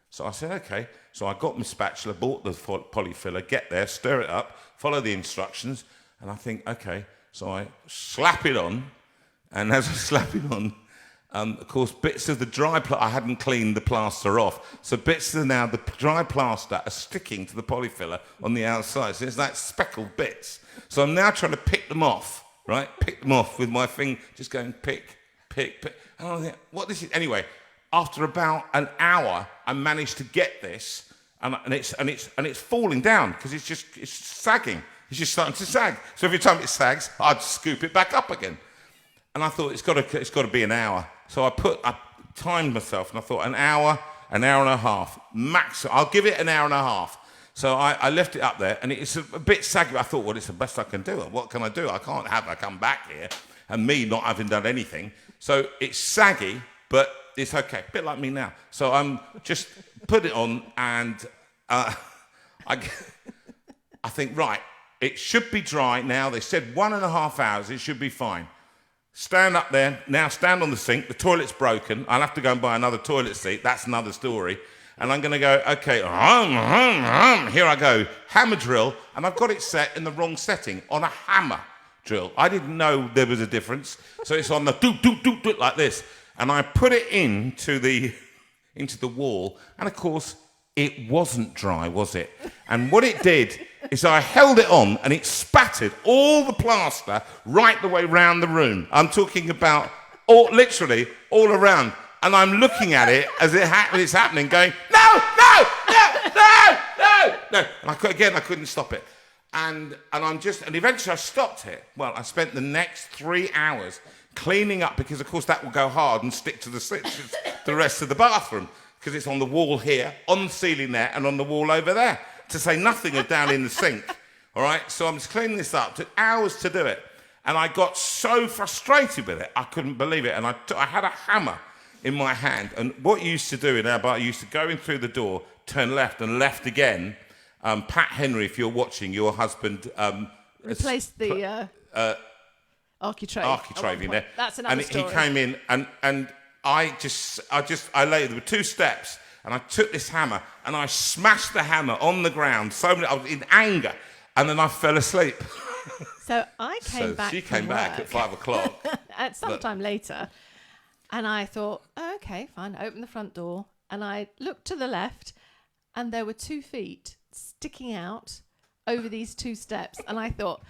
S1: So I said, okay. So I got my spatula, bought the polyfiller, get there, stir it up, follow the instructions, and I think, okay. So I slap it on, and as I slap it on, of course, bits of the dry I hadn't cleaned the plaster off, so bits of the dry plaster are sticking to the polyfiller on the outside. So it's like speckled bits. So I'm now trying to pick them off, right? Pick them off with my finger, just going pick. And I think, what this is? Anyway, after about an hour, I managed to get this, and it's falling down because it's sagging. It's just starting to sag. So every time it sags, I'd scoop it back up again. And I thought it's got to be an hour. So I timed myself, and I thought an hour and a half max. I'll give it an hour and a half. So I left it up there, and it's a bit saggy. I thought, well, it's the best I can do. What can I do? I can't have her come back here and me not having done anything. So it's saggy, but it's okay. A bit like me now. So I'm just put it on, and I think, right, it should be dry now. They said 1.5 hours. It should be fine. Stand up there, now stand on the sink, the toilet's broken, I'll have to go and buy another toilet seat, that's another story. And I'm going to go, okay, here I go, hammer drill, and I've got it set in the wrong setting, on a hammer drill. I didn't know there was a difference, so it's on the do like this. And I put it into the wall, and of course, it wasn't dry, was it? And what it did is I held it on, and it spattered all the plaster right the way round the room. I'm talking about literally all around. And I'm looking at it as it's happening, going, no. And I couldn't stop it. And eventually I stopped it. Well, I spent the next 3 hours cleaning up, because of course that will go hard and stick to the rest of the bathroom, because it's on the wall here, on the ceiling there, and on the wall over there, to say nothing of down in the sink. All right, so I'm just cleaning this up. It took hours to do it. And I got so frustrated with it, I couldn't believe it. And I had a hammer in my hand. And what you used to do in our bar, you used to go in through the door, turn left and left again. Pat Henry, if you're watching, your husband...
S2: replaced the architrave
S3: in
S2: there. That's another story.
S1: He came in and I laid, there were 2 steps, and I took this hammer and I smashed the hammer on the ground. I was in anger, and then I fell asleep.
S2: So I came back.
S1: She came back at 5 o'clock.
S2: At some time later. And I thought, oh, okay, fine. I opened the front door and I looked to the left, and there were 2 feet sticking out over these 2 steps. And I thought,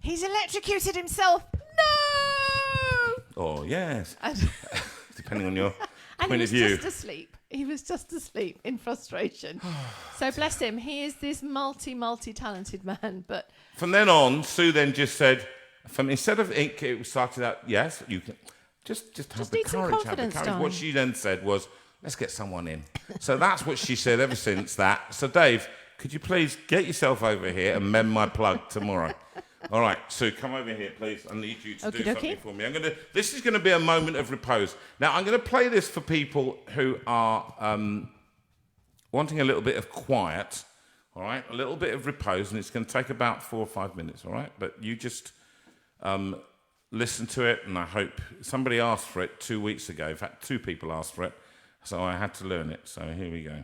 S2: he's electrocuted himself. No!
S1: Oh, yes. Depending on your
S2: point
S1: of view.
S2: He was just asleep in frustration. So bless him. He is this multi-talented man. But
S1: from then on, Sue then just said, instead of ink, it started out, yes, you can just have the courage. Have the courage.
S2: Darling.
S1: What she then said was, let's get someone in. So that's what she said ever since that. So Dave, could you please get yourself over here and mend my plug tomorrow? All right, Sue, come over here, please. I need you to do something for me. This is going to be a moment of repose. Now, I'm going to play this for people who are wanting a little bit of quiet, all right? A little bit of repose, and it's going to take about 4 or 5 minutes, all right? But you just listen to it, and I hope somebody asked for it 2 weeks ago. In fact, 2 people asked for it, so I had to learn it. So here we go.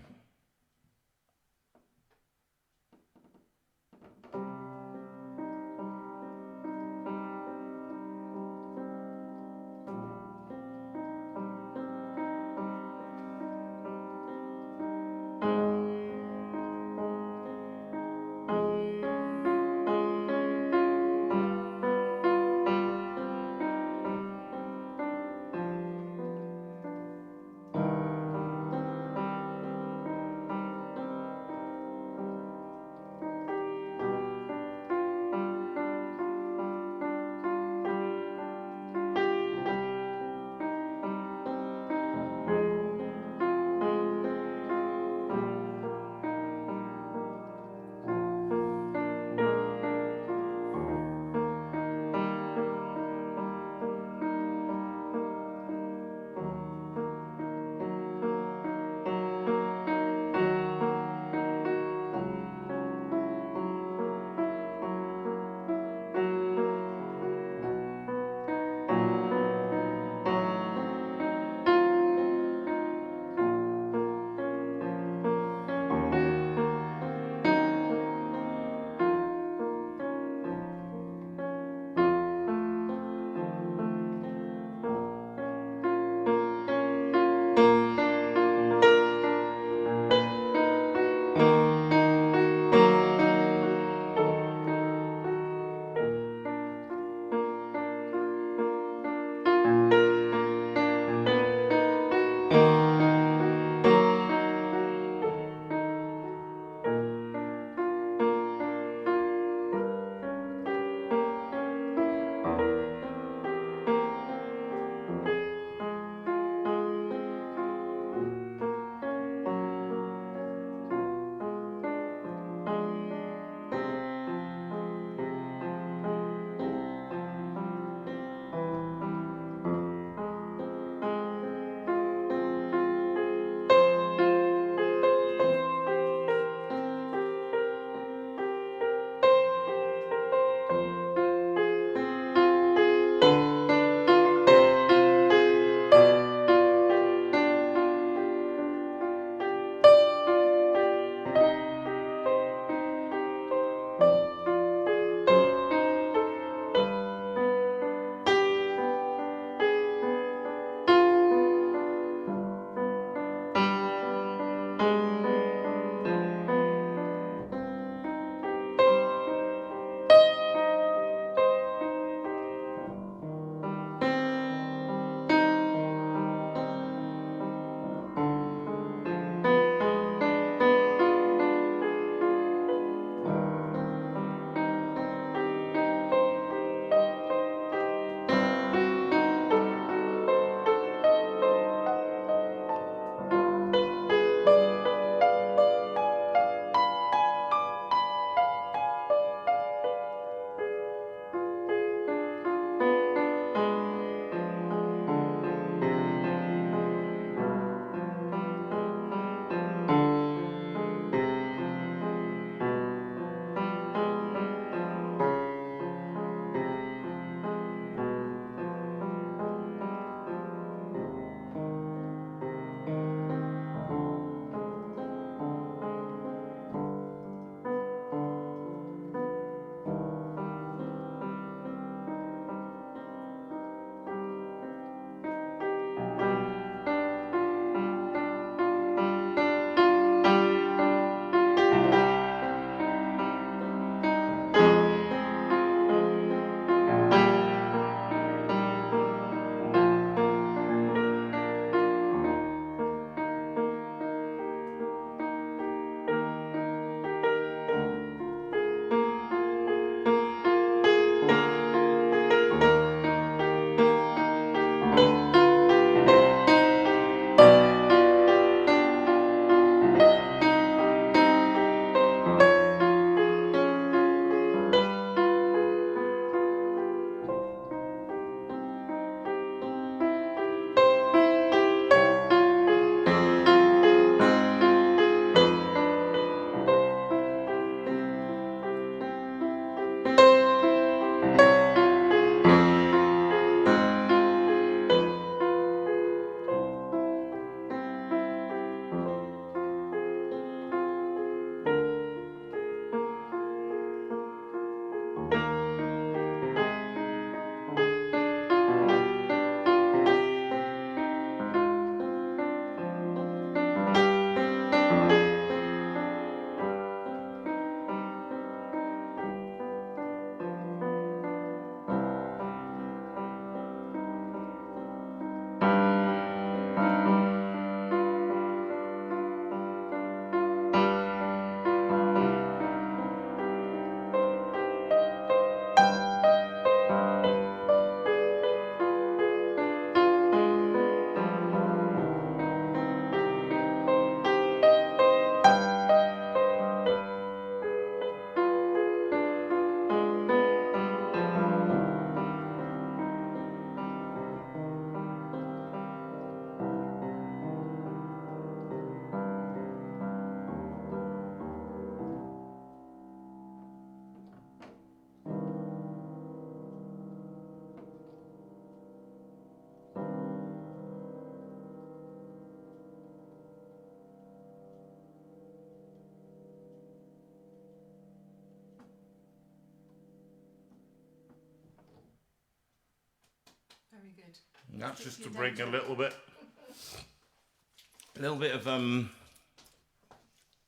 S2: good.
S1: That's just to bring a little bit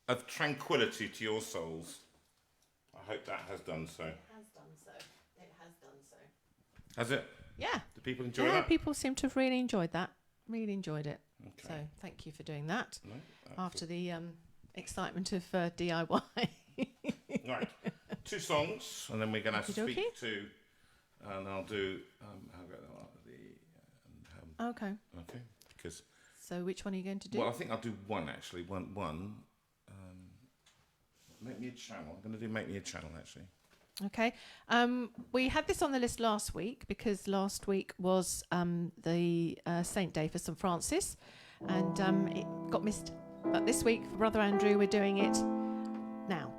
S1: of tranquility to your souls. I hope that has done so.
S2: It has done so. It has done so.
S1: Has it?
S2: Yeah.
S1: Do people enjoy
S2: Yeah,
S1: that?
S2: people seem to have really enjoyed that. Really enjoyed it.
S1: Okay.
S2: So thank you for doing that.
S1: No,
S2: After the excitement of DIY.
S1: Right. 2 songs, and then we're going to
S2: Okey-dokey.
S1: speak to, and I'll do,
S2: Okay.
S1: okay, because,
S2: So which one are you going to do?
S1: well, I think I'll do one, actually, one, Make Me a Channel. I'm going to do Make Me a Channel, actually.
S2: Okay. We had this on the list last week because last week was the Saint Day for St. Francis, and it got missed. But this week, for Brother Andrew, we're doing it now.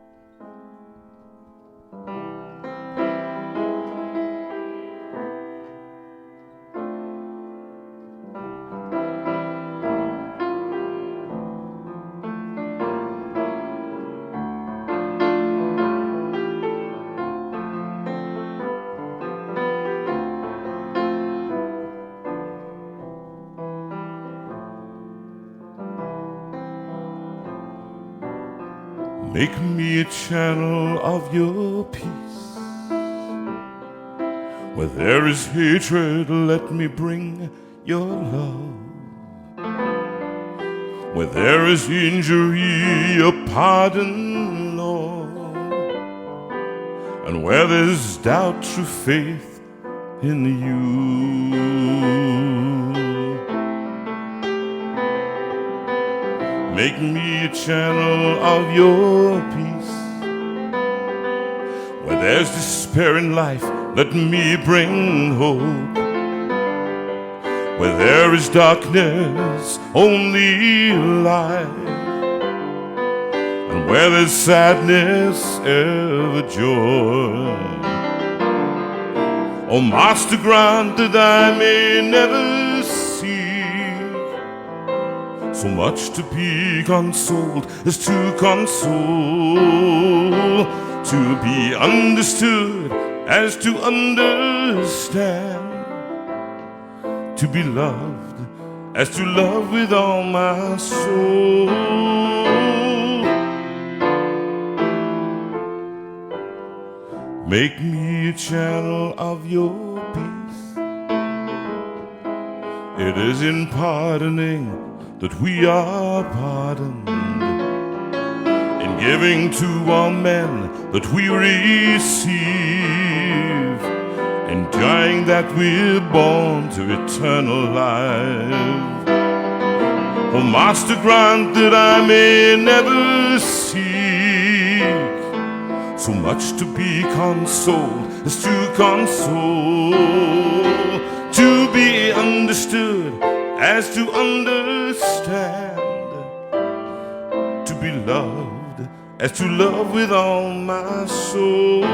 S1: Make me a channel of your peace. Where there is hatred, let me bring your love. Where there is injury, your pardon, Lord. And where there's doubt, true faith in you. Make me a channel of your peace. Where there's despair in life, let me bring hope. Where there is darkness, only light. And where there's sadness, ever joy. Oh, Master, grant that I may never see so much to be consoled as to console, to be understood as to understand, to be loved as to love with all my soul. Make me a channel of your peace. It is in pardoning that we are pardoned, in giving to all men that we receive, enjoying that we're born to eternal life. Oh, Master, grant that I may never seek so much to be consoled as to console, to be understood as to understand, to be loved as to love with all my soul.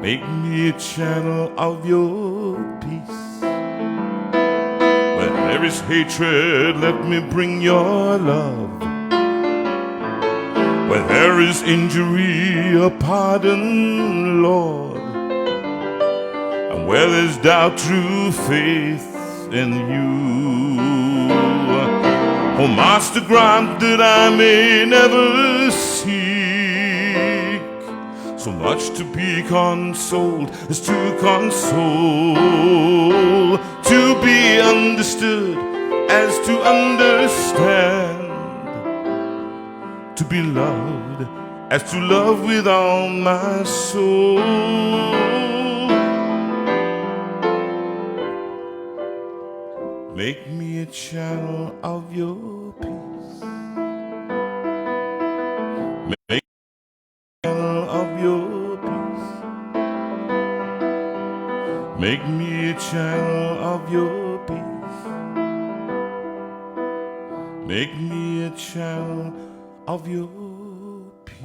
S1: Make me a channel of your peace. Where there is hatred, let me bring your love. Where there is injury, a pardon, Lord. And where there's doubt, true faith in you. Oh, Master, grant that I may never seek so much to be consoled as to console, to be understood as to understand, to be loved as to love with all my soul. Make me a channel of your peace. Make me a channel of your peace. Make me a channel of your peace. Make me a channel of your peace.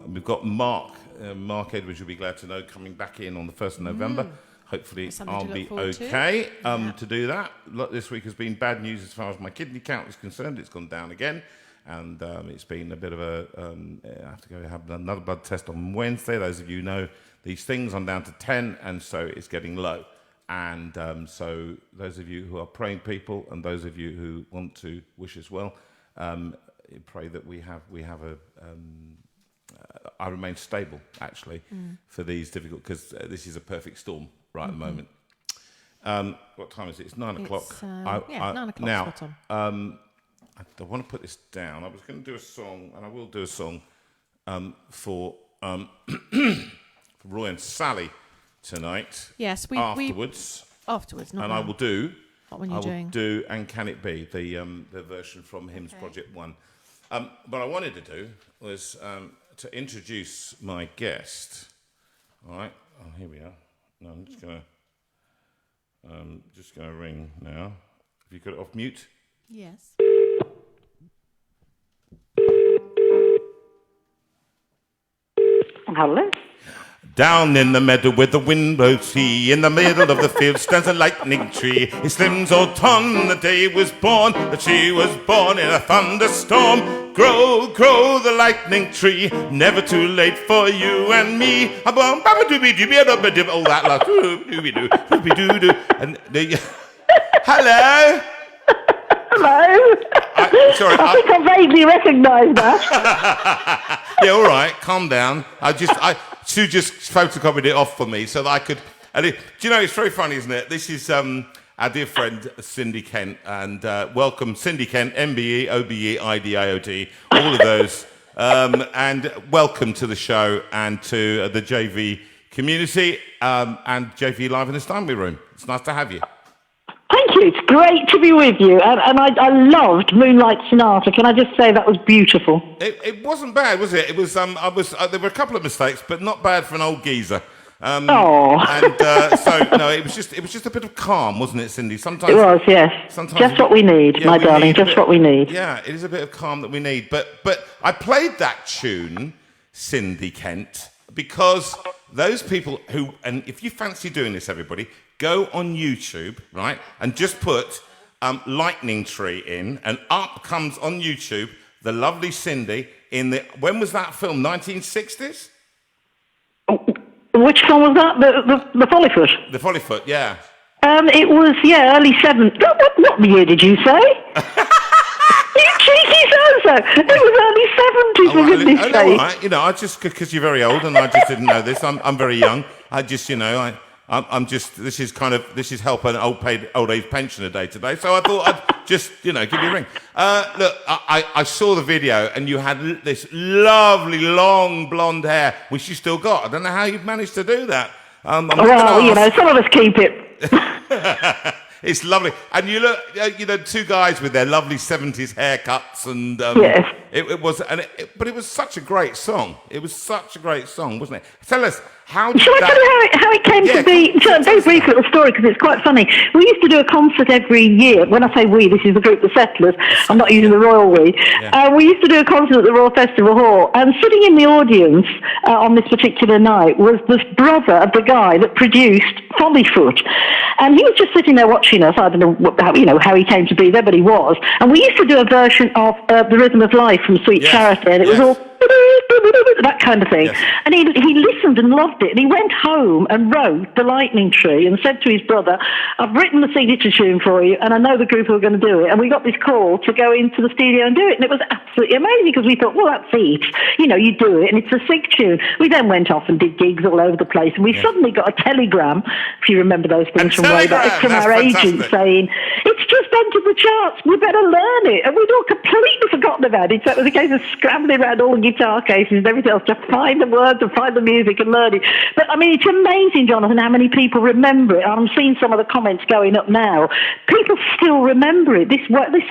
S1: We've got Mark Mark Edwards, you'll be glad to know, coming back in on the 1st of November. Hopefully I'll be okay to do that. Look, this week has been bad news as far as my kidney count is concerned. It's gone down again. And it's been a bit of a... I have to go have another blood test on Wednesday. Those of you who know these things, I'm down to 10, and so it's getting low. And so those of you who are praying people and those of you who want to wish us well, pray that we have I remain stable, actually, for these difficult, because this is a perfect storm right at the moment. What time is it? It's 9 o'clock.
S2: 9 o'clock.
S1: Now, I want to put this down. I was going to do a song, and I will do a song for Roy and Sally tonight.
S2: Yes,
S1: afterwards.
S2: Afterwards, not
S1: and
S2: now.
S1: I will do.
S2: What when you're
S1: I will
S2: doing?
S1: do And Can It Be, the version from Hymns Project 1. What I wanted to do was to introduce my guest. All right. Oh, here we are. No, I'm just gonna ring now. Have you got it off mute?
S2: Yes.
S4: Hello.
S1: Down in the meadow where the wind blows free, in the middle of the field stands a lightning tree. His limbs all torn, the day was born, that she was born in a thunderstorm. Grow, grow the lightning tree, never too late for you and me. All that like dooby-doo. And hello.
S4: Hello.
S1: Sorry,
S4: I think I vaguely recognise that.
S1: Yeah, all right, calm down. Sue just photocopied it off for me so that I could... do you know, it's very funny, isn't it? This is our dear friend Cindy Kent, and welcome Cindy Kent, MBE, OBE, IDIOT, all of those. And welcome to the show and to the JV community and JV Live in the Steinway Room. It's nice to have you.
S4: Thank you. It's great to be with you. And I loved Moonlight Sonata. Can I just say that was beautiful?
S1: It wasn't bad, was it? It was. There were a couple of mistakes, but not bad for an old geezer.
S4: Oh.
S1: And so no, it was just a bit of calm, wasn't it, Cindy? Sometimes
S4: It was, yes.
S1: Sometimes
S4: just what we need, my darling. Just what we need.
S1: Yeah, it is a bit of calm that we need. But I played that tune, Cindy Kent, because those people who, and if you fancy doing this, everybody, go on YouTube, right, and just put Lightning Tree in, and up comes on YouTube the lovely Cindy in the, when was that film, 1960s?
S4: Which song was that? The Follyfoot?
S1: The Follyfoot, yeah.
S4: It was, early 70s. What year did you say? You cheeky so-so. It was early 70s, for goodness sake.
S1: All right. You know, I just, because you're very old and I just didn't know this, I'm very young. I just, I'm just, this is help an old age pensioner day to day. So I thought I'd just, give you a ring. Look, I saw the video and you had this lovely long blonde hair, which you still got. I don't know how you've managed to do that.
S4: Well, some of us keep it.
S1: It's lovely. And you look, two guys with their lovely 70s haircuts and
S4: yes.
S1: But it was such a great song. It was such a great song, wasn't it? Tell us, how did
S4: Shall I tell you how it came to be? So, a very brief little story, because it's quite funny. We used to do a concert every year. When I say we, this is the group The Settlers. I'm not using the royal we. Yeah. We used to do a concert at the Royal Festival Hall, and sitting in the audience on this particular night was the brother of the guy that produced Follyfoot. And he was just sitting there watching us. I don't know how he came to be there, but he was. And we used to do a version of The Rhythm of Life from Sweet Charity, and it was all that kind of thing. Yes. And he listened and loved it, and he went home and wrote The Lightning Tree and said to his brother, I've written the signature tune for you, and I know the group are going to do it. And we got this call to go into the studio and do it, and it was absolutely amazing, because we thought, well, that's it. You do it, and it's a sick tune. We then went off and did gigs all over the place, and we suddenly got a telegram, if you remember those things from way back, from our agent saying, it's just entered the charts, we better learn it. And we'd all completely forgotten about it, so it was a case of scrambling around all the guitar cases and everything else to find the words and find the music and learn it. But, it's amazing, Jonathan, how many people remember it. I'm seeing some of the comments going up now. People still remember it this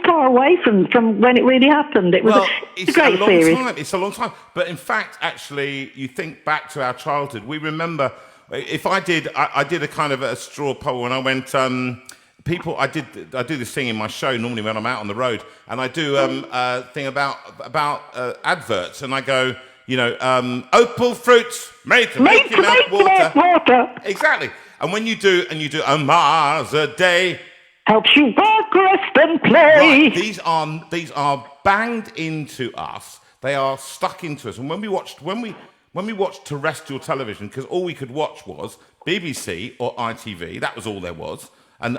S4: far away from when it really happened. It was a great series.
S1: It's a long time. But in fact, actually, you think back to our childhood, we remember, if I did a kind of a straw poll when I went... I do this thing in my show normally when I'm out on the road, and I do a thing about adverts, and I go, opal fruits made to make you melt water. Exactly. And when you do a Mars a day,
S4: helps you work, rest, and play.
S1: Right, these are banged into us. They are stuck into us. And when we watched terrestrial television, because all we could watch was BBC or ITV, that was all there was. And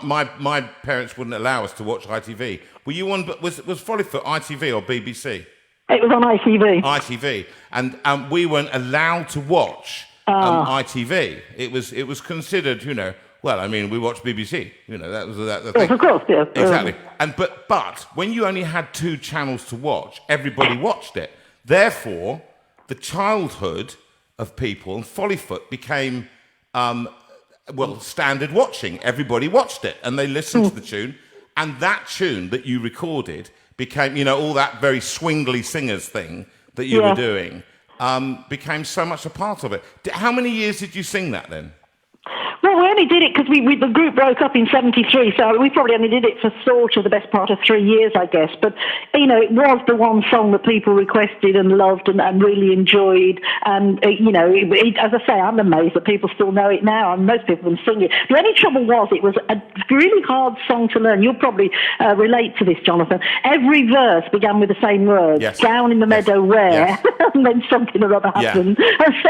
S1: my parents wouldn't allow us to watch ITV. Were you on? Was Follyfoot ITV or BBC?
S4: It was on ITV.
S1: ITV, and we weren't allowed to watch ITV. It was considered, Well, I mean, we watched BBC. That was the thing.
S4: Yes, of course, yeah.
S1: Exactly. But when you only had 2 channels to watch, everybody watched it. Therefore, the childhood of people and Follyfoot became standard watching. Everybody watched it and they listened to the tune, and that tune that you recorded became, all that very swingly singers thing that you were doing became so much a part of it. How many years did you sing that then?
S4: Well, we only did it because the group broke up in 73, so we probably only did it for sort of the best part of 3 years, I guess. But, it was the one song that people requested and loved and really enjoyed. And, as I say, I'm amazed that people still know it now, and most people can sing it. The only trouble was it was a really hard song to learn. You'll probably relate to this, Jonathan. Every verse began with the same words.
S1: Yes.
S4: Down in the meadow where, and then something or other happened. And so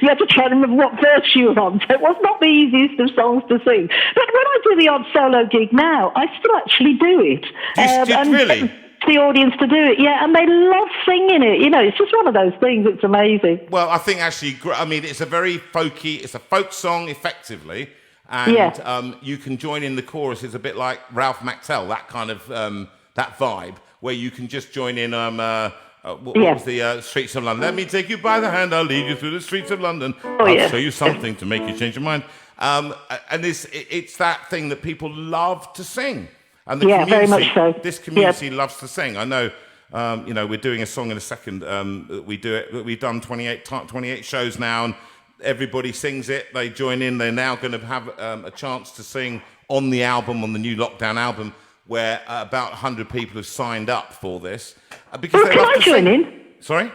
S4: you had to try to remember what verse you were on. So it was not the easiest of songs to sing. But when I do the odd solo gig now, I still actually do it.
S1: And
S4: really? The audience to do it, and they love singing it. It's just one of those things. It's amazing.
S1: Well, I think actually, it's a very folky, it's a folk song, effectively, and you can join in the chorus. It's a bit like Ralph McTell, that kind of that vibe, where you can just join in. What was the streets of London? Let me take you by the hand. I'll lead you through the streets of London. I'll show you something to make you change your mind. And it's that thing that people love to sing. And the community,
S4: very much so.
S1: This community loves to sing. I know, we're doing a song in a second. We've done 28 shows now, and everybody sings it. They join in. They're now going to have a chance to sing on the album, on the new Lockdown album, where about 100 people have signed up for this. Because
S4: can I join in?
S1: Sorry?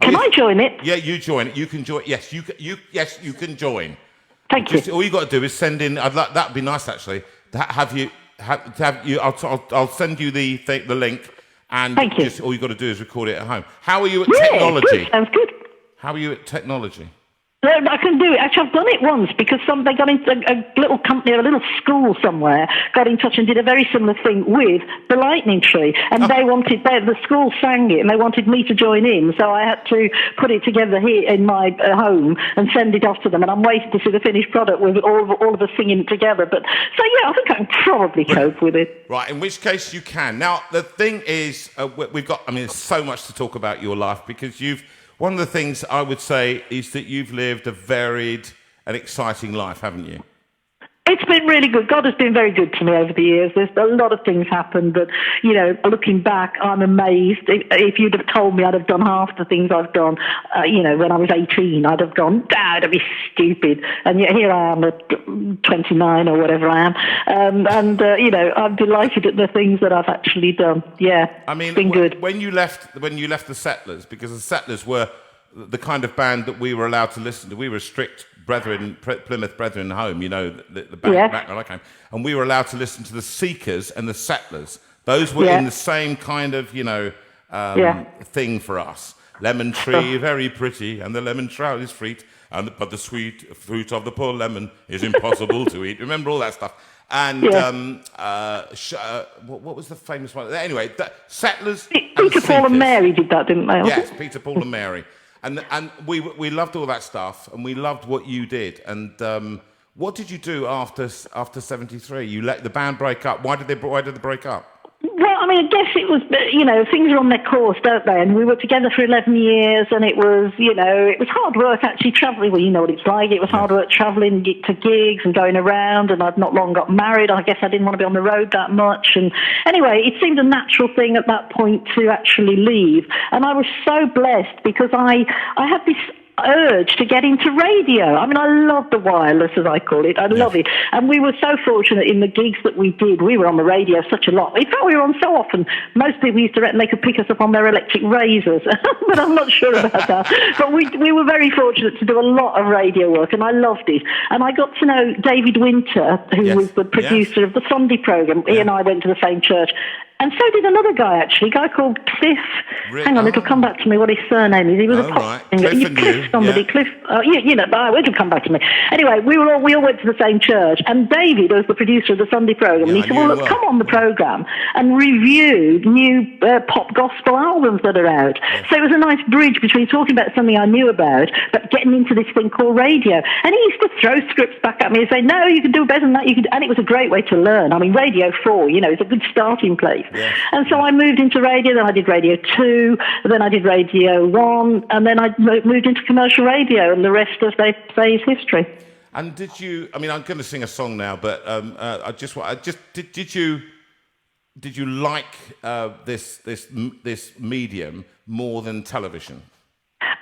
S4: Can I join it?
S1: Yeah, you join it. You can join. Yes, you can join.
S4: Thank you.
S1: All you got to do is send in. That'd be nice, actually. I'll send you the link, and
S4: thank you.
S1: All you got to do is record it at home. How are you at
S4: really?
S1: technology?
S4: Good. Sounds good.
S1: How are you at technology?
S4: I can do it. Actually, I've done it once because they got into a little company or a little school somewhere, got in touch and did a very similar thing with the Lightning Tree. And the school sang it and they wanted me to join in. So I had to put it together here in my home and send it off to them. And I'm waiting to see the finished product with all of us singing it together. But so, I think I can probably cope with it.
S1: Right, in which case you can. Now, the thing is, there's so much to talk about your life because one of the things I would say is that you've lived a varied and exciting life, haven't you?
S4: It's been really good. God has been very good to me over the years. There's a lot of things happened, but, looking back, I'm amazed. If you'd have told me I'd have done half the things I've done, when I was 18, I'd have gone, that'd be stupid. And yet here I am at 29 or whatever I am. I'm delighted at the things that I've actually done. Yeah, it's been good.
S1: When you left the Settlers, because the Settlers were the kind of band that we were allowed to listen to. We were a strict Plymouth Brethren home, the background I came. And we were allowed to listen to the Seekers and the Settlers. Those were in the same kind of, thing for us. Lemon tree, very pretty, and the lemon trout is sweet, but the sweet fruit of the poor lemon is impossible to eat. Remember all that stuff? And what was the famous one? Anyway, Settlers.
S4: Peter, Paul and Mary did that, didn't they?
S1: Yes, Peter, Paul and Mary. And we loved all that stuff, and we loved what you did. And what did you do after 73? You let the band break up. Why did they break up?
S4: Well, I guess it was, things are on their course, don't they? And we were together for 11 years, and it was hard work actually travelling. Well, you know what it's like. It was hard work travelling to gigs and going around, and I'd not long got married. I guess I didn't want to be on the road that much. And anyway, it seemed a natural thing at that point to actually leave. And I was so blessed because I had this urge to get into radio. I mean, I love the wireless, as I call it. I love it. And we were so fortunate in the gigs that we did. We were on the radio such a lot. In fact, we were on so often. Most people used to reckon they could pick us up on their electric razors. But I'm not sure about that. But we were very fortunate to do a lot of radio work, and I loved it. And I got to know David Winter, who was the producer of the Sunday programme. He and I went to the same church. And so did another guy, actually, a guy called Cliff. Hang on, it'll come back to me what his surname is. He was a pop singer. Cliff somebody. Cliff, it'll come back to me. Anyway, we all went to the same church. And David was the producer of the Sunday programme. And he said, well, look, come on the programme and review new pop gospel albums that are out. Yes. So it was a nice bridge between talking about something I knew about, but getting into this thing called radio. And he used to throw scripts back at me and say, no, you can do better than that. And it was a great way to learn. I mean, Radio 4, is a good starting place. Yes. And so I moved into radio, then I did Radio 2, then I did Radio 1, and then I moved into commercial radio, and the rest, as they say, is history.
S1: And did you, I mean, I'm going to sing a song now, but did you like this medium more than television?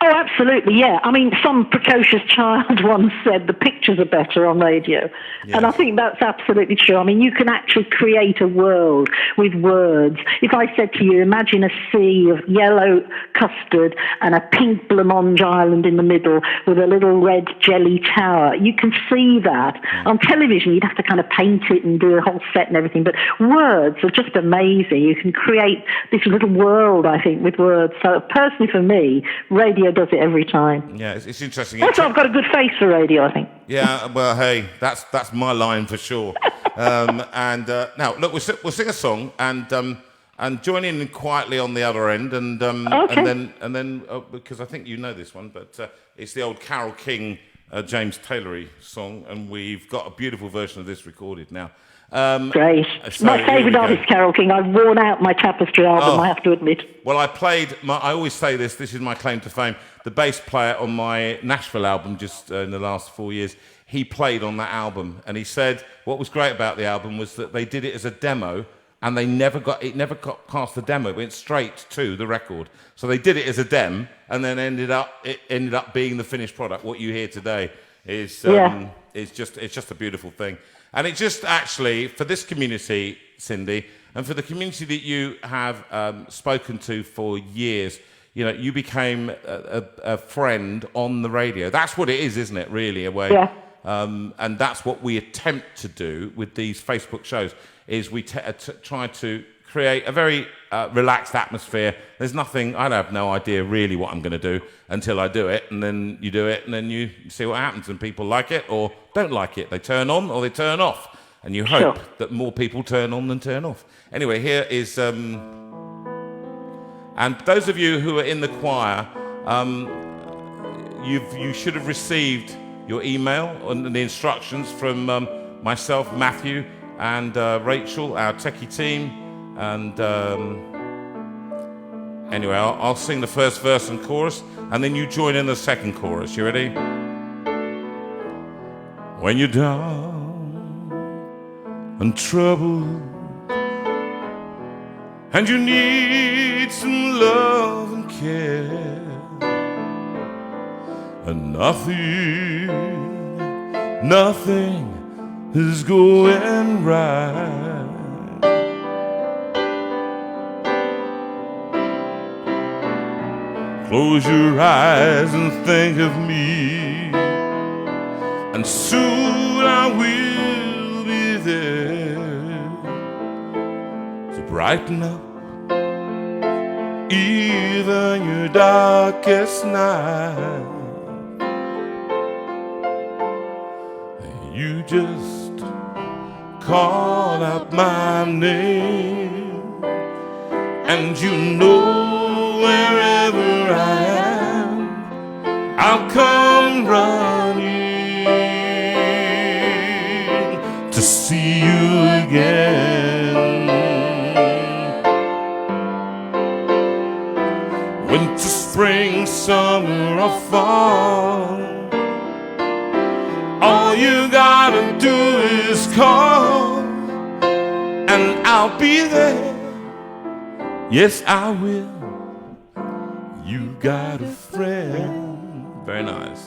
S4: Oh, absolutely, yeah. I mean, some precocious child once said the pictures are better on radio. Yes. And I think that's absolutely true. I mean, you can actually create a world with words. If I said to you, imagine a sea of yellow custard and a pink blancmange island in the middle with a little red jelly tower, you can see that. On television, you'd have to kind of paint it and do a whole set and everything. But words are just amazing. You can create this little world, I think, with words. So personally for me, radio does it every time.
S1: Yeah, it's interesting.
S4: That's why I've got a good face for radio, I think.
S1: Yeah, well, hey, that's my line for sure. Now, look, we'll sing a song and join in quietly on the other end, and then because I think you know this one, but it's the old Carole King, James Taylory song, and we've got a beautiful version of this recorded now.
S4: Great. So my favourite artist, Carole King. I've worn out my Tapestry album, I have to admit.
S1: Well, I always say this is my claim to fame. The bass player on my Nashville album just in the last 4 years, he played on that album, and he said what was great about the album was that they did it as a demo, and it never got past the demo. It went straight to the record. So they did it as a dem, and then it ended up being the finished product. What you hear today is just a beautiful thing. And it just actually, for this community, Cindy, and for the community that you have spoken to for years, you became a friend on the radio. That's what it is, isn't it, really, a way?
S4: Yeah.
S1: And that's what we attempt to do with these Facebook shows, is we try to create a very relaxed atmosphere. There's nothing, I have no idea really what I'm going to do until I do it, and then you do it, and then you see what happens, and people like it or don't like it. They turn on or they turn off, and you hope that more people turn on than turn off. Anyway, here is, and those of you who are in the choir, you should have received your email and the instructions from myself, Matthew, and Rachel, our techie team. And anyway, I'll sing the first verse and chorus, and then you join in the second chorus. You ready? When you're down and troubled, and you need some love and care, and nothing is going right. Close your eyes and think of me, and soon I will be there to brighten up even your darkest night. You just call out my name, and you know wherever I am, I'll come running to see you again. Winter, spring, summer, or fall, all you gotta do is call, and I'll be there. Yes, I will. You got a friend. Very nice.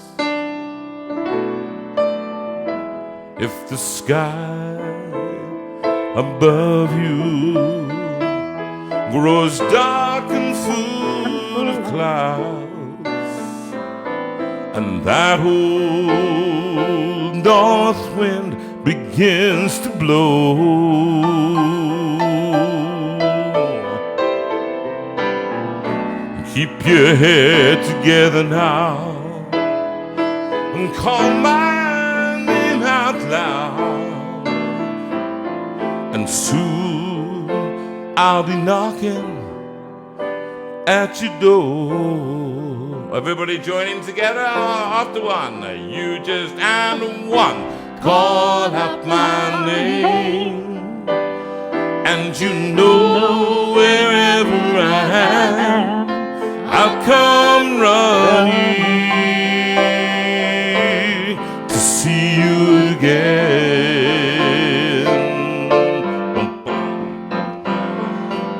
S1: If the sky above you grows dark and full of clouds, and that old north wind begins to blow, keep your head together now and call my name out loud, and soon I'll be knocking at your door. Everybody joining together after one. You just and one. Call out my name, and you know wherever I am, I'll come running to see you again.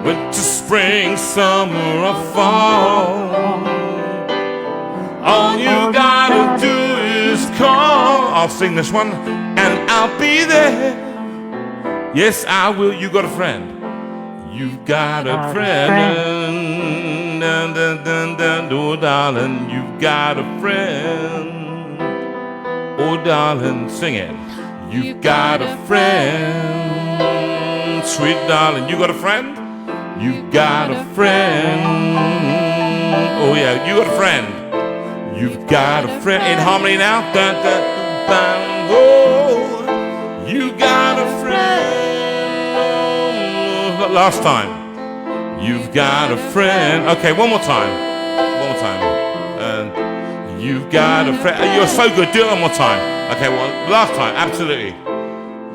S1: Winter, spring, summer, or fall, all you gotta do is call. I'll sing this one, and I'll be there. Yes, I will. You got a friend. You've got a friend. Dun, dun, dun, dun, oh, darling, you've got a friend. Oh, darling, sing it. You've got a friend. Sweet darling, you got a friend? You've got a friend. Oh, yeah, you got a friend. You've got a friend. In harmony now. Dun, dun, dun, oh, you got a friend. Last time. You've got a friend. Okay, one more time. One more time. You've got a friend. You're so good. Do it one more time. Okay, well, last time. Absolutely.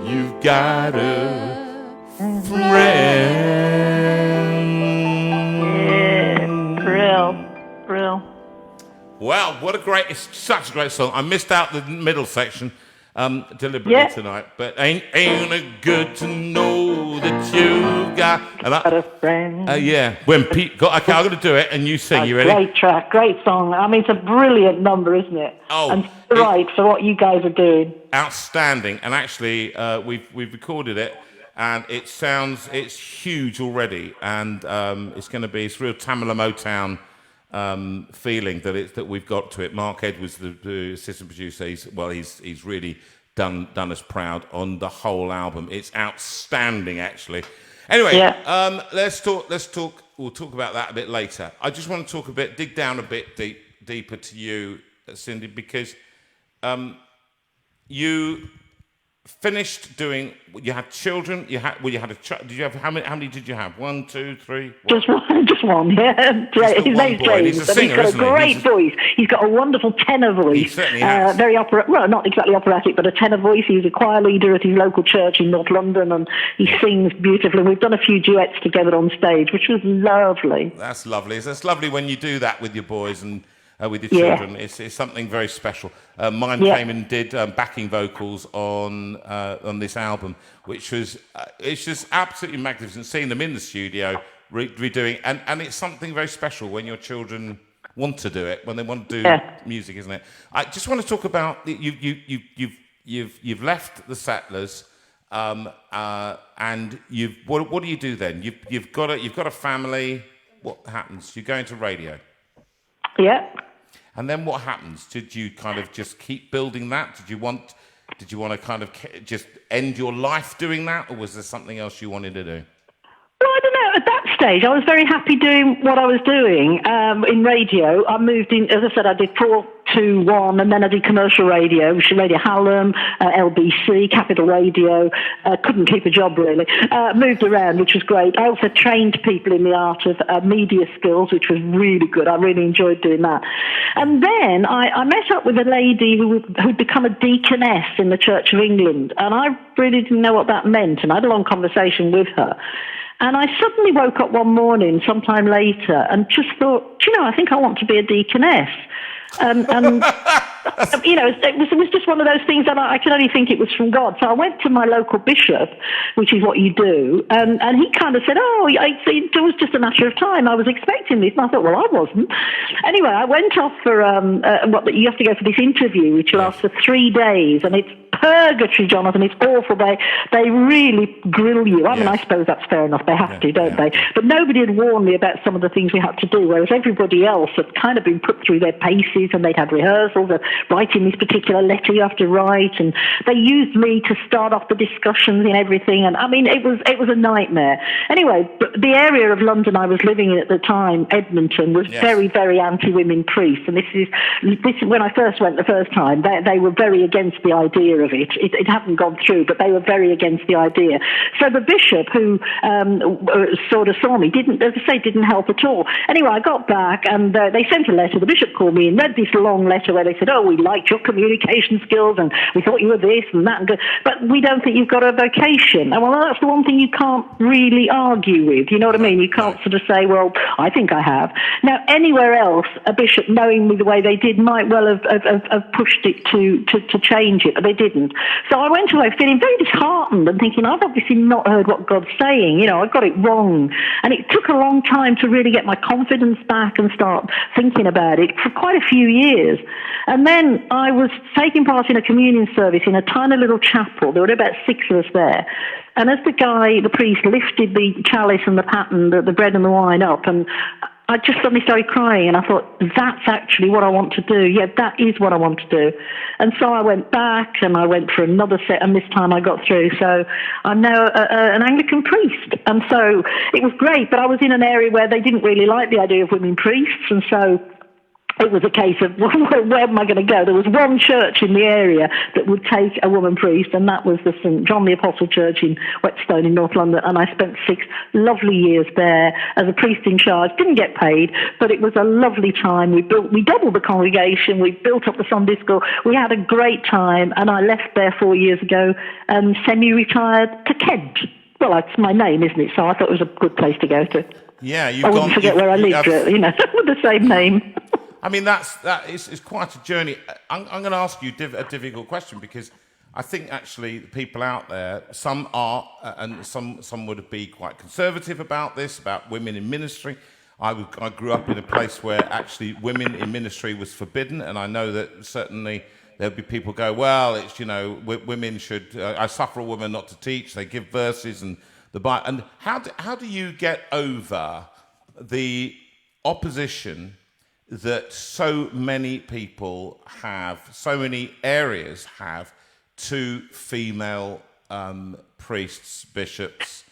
S1: You've got a friend.
S4: Yeah, brill.
S1: Wow, what a great, it's such a great song. I missed out the middle section deliberately tonight, but ain't it good to know that you've got
S4: a friend.
S1: Yeah, when Pete got, okay, I'm going to do it and you sing, you ready?
S4: Great track, great song. I mean, it's a brilliant number, isn't it?
S1: Oh.
S4: And right for what you guys are doing.
S1: Outstanding, and actually we've recorded it, and it's huge already, and it's real Tamala Motown feeling that we've got to it. Mark Edwards, the assistant producer, he's really done us proud on the whole album. It's outstanding, actually. Anyway, let's talk. We'll talk about that a bit later. I just want to dig down a bit deeper to you, Cindy, because you finished doing. You had children. You had a child. Did you have how many did you have? 1, 2, 3? What?
S4: Just one. Yeah, his name's James.
S1: He's a singer,
S4: he's got a great voice. He's got a wonderful tenor voice.
S1: He certainly has.
S4: Very well, not exactly operatic, but a tenor voice. He's a choir leader at his local church in North London, and he sings beautifully. We've done a few duets together on stage, which was lovely.
S1: That's lovely. It's lovely when you do that with your boys and with your children. It's something very special. Mine came and did backing vocals on this album, which was it's just absolutely magnificent. Seeing them in the studio redoing, and it's something very special when your children want to do it, when they want to do music, isn't it? I just want to talk about you've left the Settlers, and what do you do then? You've got a family. What happens? You go into radio.
S4: Yeah.
S1: And then what happens? Did you kind of just keep building that? Did you want to kind of just end your life doing that, or was there something else you wanted to do?
S4: Well, I don't know. At that stage, I was very happy doing what I was doing in radio. I moved in, as I said, I did 4, 2, 1, and then I did commercial radio, which is Radio Hallam, LBC, Capital Radio. Couldn't keep a job, really. Moved around, which was great. I also trained people in the art of media skills, which was really good. I really enjoyed doing that. And then I met up with a lady who'd become a deaconess in the Church of England, and I really didn't know what that meant, and I had a long conversation with her. And I suddenly woke up one morning, sometime later, and just thought, I think I want to be a deaconess. And it was just one of those things that I could only think it was from God. So I went to my local bishop, which is what you do, and he kind of said, it was just a matter of time. I was expecting this, and I thought, well, I wasn't. Anyway, I went off for you have to go for this interview, which lasts for 3 days, and it's purgatory, Jonathan. It's awful. They really grill you. I mean, I suppose that's fair enough. They have to, don't they? But nobody had warned me about some of the things we had to do, whereas everybody else had kind of been put through their paces, and they'd had rehearsals of writing this particular letter you have to write, and they used me to start off the discussions and everything. And I mean, it was a nightmare. Anyway, the area of London I was living in at the time, Edmonton, was very, very anti-women priests. And this is when I first went the first time. They were very against the idea of it. It hadn't gone through, but they were very against the idea. So the bishop, who sort of saw me, didn't help at all. Anyway, I got back, and they sent a letter. The bishop called me and read this long letter where they said, we liked your communication skills, and we thought you were this and that, but we don't think you've got a vocation. And well, that's the one thing you can't really argue with. You know what I mean? You can't sort of say, well, I think I have. Now, anywhere else, a bishop, knowing me the way they did, might well have pushed it to change it, but they didn't. So I went away feeling very disheartened and thinking, I've obviously not heard what God's saying. I got it wrong. And it took a long time to really get my confidence back and start thinking about it for quite a few years. And then I was taking part in a communion service in a tiny little chapel. There were about 6 of us there. And as the priest lifted the chalice and the paten, the bread and the wine up, and I just suddenly started crying, and I thought, that's actually what I want to do. Yeah, that is what I want to do. And so I went back, and I went for another set, and this time I got through. So I'm now an Anglican priest. And so it was great, but I was in an area where they didn't really like the idea of women priests, and so it was a case of, where am I going to go? There was one church in the area that would take a woman priest, and that was the St. John the Apostle Church in Whetstone in North London, and I spent 6 lovely years there as a priest in charge. Didn't get paid, but it was a lovely time. We doubled the congregation, we built up the Sunday school, we had a great time, and I left there 4 years ago and semi-retired to Kent. Well, that's my name, isn't it? So I thought it was a good place to go to.
S1: Yeah,
S4: I wouldn't forget where I lived, with the same name.
S1: I mean, that is quite a journey. I'm going to ask you a difficult question, because I think actually the people out there, some are, and some would be quite conservative about this, about women in ministry. I grew up in a place where actually women in ministry was forbidden, and I know that certainly there'll be people go, well, it's, women should, I suffer a woman not to teach, they give verses and the Bible. And how do you get over the opposition that so many people have, so many areas have, to female priests, bishops?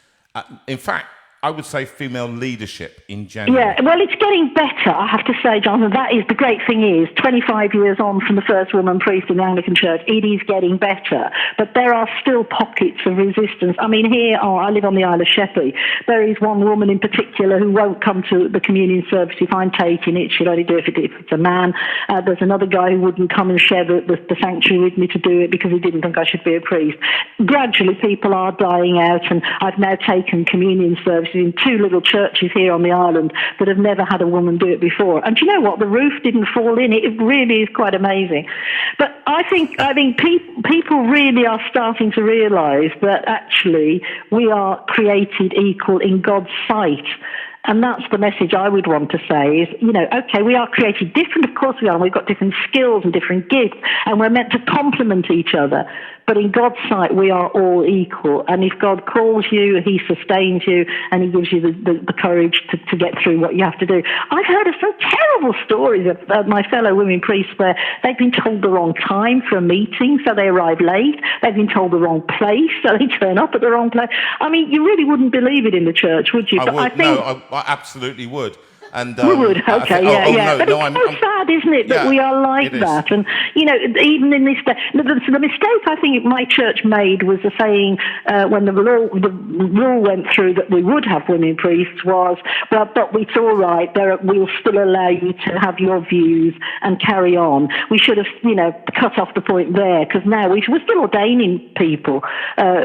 S1: In fact, I would say female leadership in general.
S4: Yeah, well, it's getting better, I have to say, Jonathan. That is, the great thing is, 25 years on from the first woman priest in the Anglican Church, it is getting better. But there are still pockets of resistance. I mean, here, I live on the Isle of Sheppey. There is one woman in particular who won't come to the communion service if I'm taking it. She'll only do it if it's a man. There's another guy who wouldn't come and share the sanctuary with me to do it because he didn't think I should be a priest. Gradually, people are dying out, and I've now taken communion services in 2 little churches here on the island that have never had a woman do it before. And you know what? The roof didn't fall in. It really is quite amazing. But I think people really are starting to realise that actually we are created equal in God's sight. And that's the message I would want to say is, okay, we are created different, of course we are, and we've got different skills and different gifts, and we're meant to complement each other. But in God's sight, we are all equal. And if God calls you, he sustains you, and he gives you the courage to get through what you have to do. I've heard of some terrible stories of my fellow women priests where they've been told the wrong time for a meeting, so they arrive late. They've been told the wrong place, so they turn up at the wrong place. I mean, you really wouldn't believe it in the church, would you?
S1: I absolutely would. And,
S4: we would, okay, yeah. But it's so sad, isn't it, that we are like that? And, even in this day, the mistake I think my church made was the saying, when the rule went through that we would have women priests was, well, but it's all right, we'll still allow you to have your views and carry on. We should have, cut off the point there, because now we're still ordaining people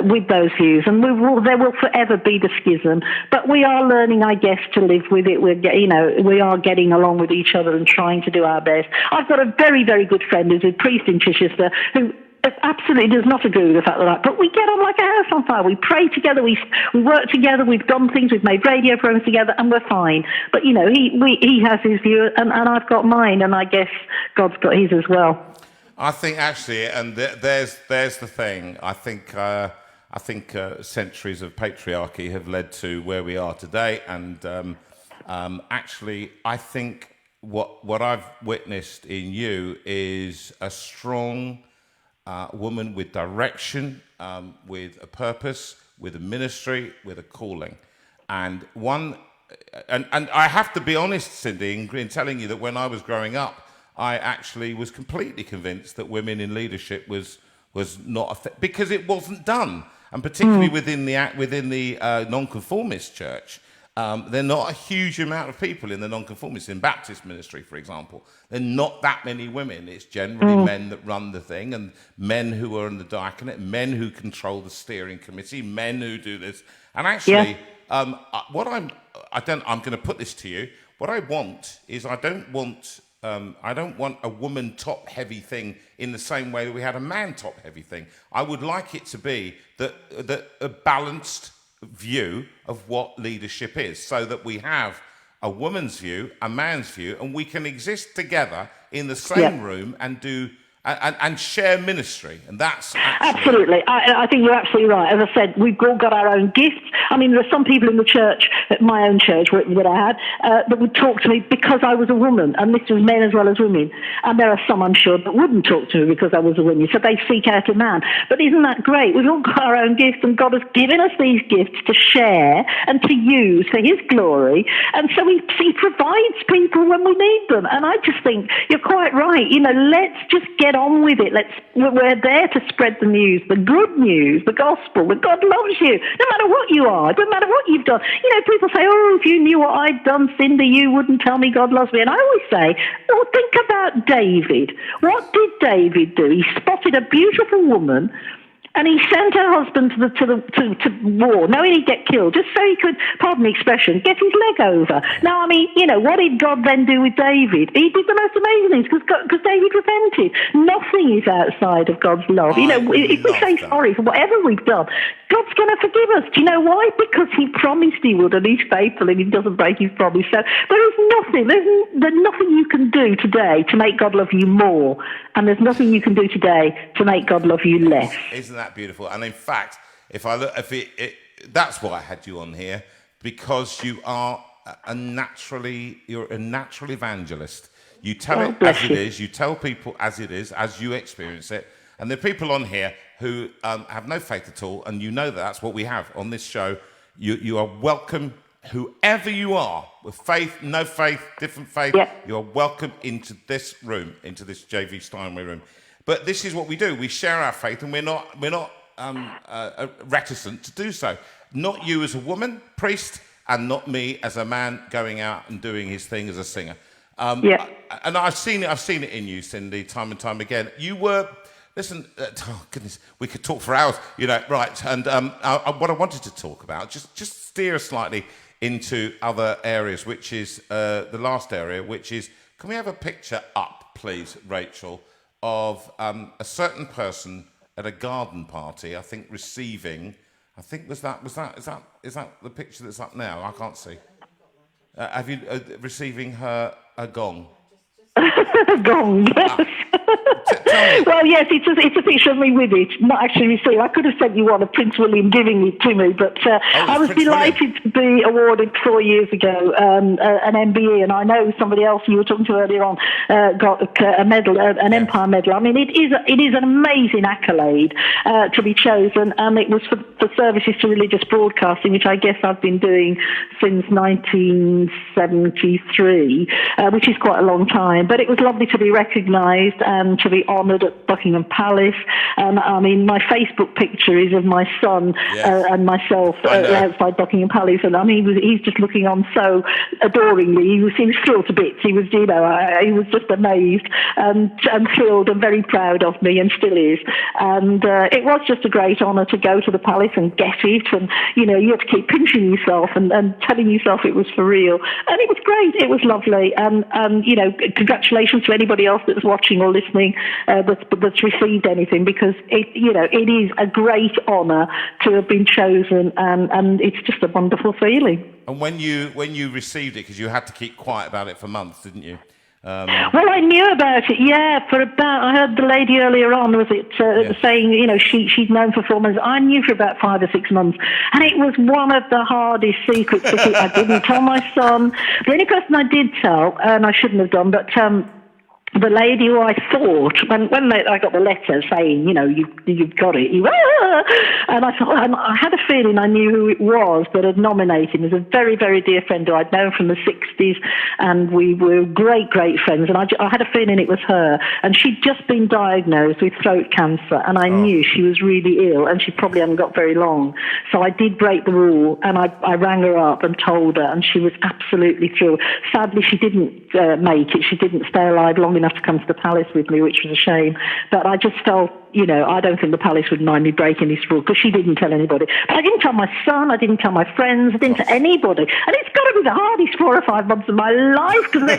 S4: with those views, and there will forever be the schism. But we are learning, I guess, to live with it. We're getting, we are getting along with each other and trying to do our best. I've got a very, very good friend who's a priest in Chichester who absolutely does not agree with the fact that but we get on like a house on fire. We pray together, we work together, we've done things, we've made radio programs together, and we're fine. But he has his view, and I've got mine, and I guess God's got his as well.
S1: I think actually, and there's the thing. I think centuries of patriarchy have led to where we are today, and actually, I think what I've witnessed in you is a strong woman with direction, with a purpose, with a ministry, with a calling, and I have to be honest, Cindy, in telling you that when I was growing up, I actually was completely convinced that women in leadership was not because it wasn't done, and particularly within the nonconformist church. There are not a huge amount of people in the nonconformist, in Baptist ministry, for example. There are not that many women. It's generally men that run the thing, and men who are in the diaconate, men who control the steering committee, men who do this. And actually, I'm going to put this to you. What I want is I don't want a woman top-heavy thing in the same way that we had a man top-heavy thing. I would like it to be that a balanced view of what leadership is, so that we have a woman's view, a man's view, and we can exist together in the same room and do and share ministry, and that's
S4: absolutely. I think you're absolutely right. As I said, we've all got our own gifts. I mean, there are some people in the church, at my own church that I had, that would talk to me because I was a woman, and this was men as well as women. And there are some, I'm sure, that wouldn't talk to me because I was a woman. So they seek out a man. But isn't that great? We've all got our own gifts, and God has given us these gifts to share and to use for His glory. And so He provides people when we need them. And I just think you're quite right. Let's just get on with it. We're there to spread the news, the good news, the gospel, that God loves you, no matter what you are, no matter what you've done. People say, oh, if you knew what I'd done, Cindy, you wouldn't tell me God loves me. And I always say, well, think about David. What did David do? He spotted a beautiful woman, and he sent her husband to war, knowing he'd get killed, just so he could, pardon the expression, get his leg over. Now, what did God then do with David? He did the most amazing things because David repented. Nothing is outside of God's love. If we say sorry for whatever we've done, God's going to forgive us. Do you know why? Because He promised He would, and He's faithful, and He doesn't break His promise. So there's nothing you can do today to make God love you more, and there's nothing you can do today to make God love you less.
S1: Isn't that beautiful? And in fact, that's why I had you on here, because you are you're a natural evangelist. You tell it as it is. You tell people as it is, as you experience it. And there are people on here who have no faith at all, and that's what we have on this show. You are welcome, whoever you are, with faith, no faith, different faith. You are welcome into this room, into this JV Steinway room. But this is what we do. We share our faith, and we're not reticent to do so. Not you as a woman, priest, and not me as a man going out and doing his thing as a singer. And I've seen it in you, Cindy, time and time again. You were. Listen, oh goodness, we could talk for hours, right? And what I wanted to talk about, just steer slightly into other areas, which is the last area, which is, can we have a picture up, please, Rachel, of a certain person at a garden party? I think receiving. I think is that the picture that's up now? I can't see. Have you receiving a gong?
S4: Gong. Yes. Well, yes, it's a picture of me with it, not actually received. I could have sent you one of Prince William giving it to me, but I was delighted to be awarded 4 years ago an MBE, and I know somebody else you were talking to earlier on got a medal, an Empire Medal. I mean, it is an amazing accolade to be chosen, and it was for services to religious broadcasting, which I guess I've been doing since 1973, which is quite a long time. But it was lovely to be recognised, to be honoured at Buckingham Palace. And I mean, my Facebook picture is of my son and myself outside Buckingham Palace. And I mean, he's just looking on so adoringly. He was thrilled to bits. He was, he was just amazed and thrilled and very proud of me, and still is. And it was just a great honour to go to the palace and get it. And, you had to keep pinching yourself and telling yourself it was for real. And it was great. It was lovely. And congratulations to anybody else that's watching or listening that's received anything, because it is a great honour to have been chosen, and it's just a wonderful feeling.
S1: And when you received it, because you had to keep quiet about it for months, didn't you?
S4: Well, I knew about it, I heard the lady earlier on, saying, she'd known for 4 months. I knew for about 5 or 6 months. And it was one of the hardest secrets to keep. I didn't tell my son. The only person I did tell, and I shouldn't have done, but the lady who I thought, when I got the letter saying, you've got it, and I thought, I had a feeling I knew who it was that had nominated him. It was a very, very dear friend who I'd known from the 60s, and we were great, great friends, and I had a feeling it was her. And she'd just been diagnosed with throat cancer, and I knew she was really ill, and she probably hadn't got very long. So I did break the rule, and I rang her up and told her, and she was absolutely thrilled. Sadly, she didn't make it. She didn't stay alive long enough to come to the palace with me, which was a shame. But I just felt, I don't think the palace would mind me breaking this rule, because she didn't tell anybody. But I didn't tell my son, I didn't tell my friends, I didn't tell anybody. And it's got to be the hardest 4 or 5 months of my life, because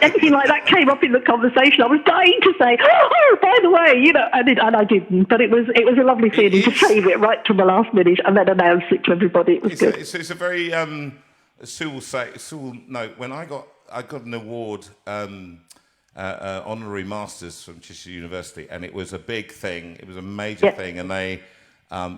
S4: anything like that came up in the conversation, I was dying to say, oh, by the way, and I didn't. But it was a lovely feeling to save it right to the last minute and then announce it to everybody. It was good.
S1: It's a very, Sue will note, when I got an award, honorary masters from Cheshire University, and it was a big thing. It was a major thing, and they,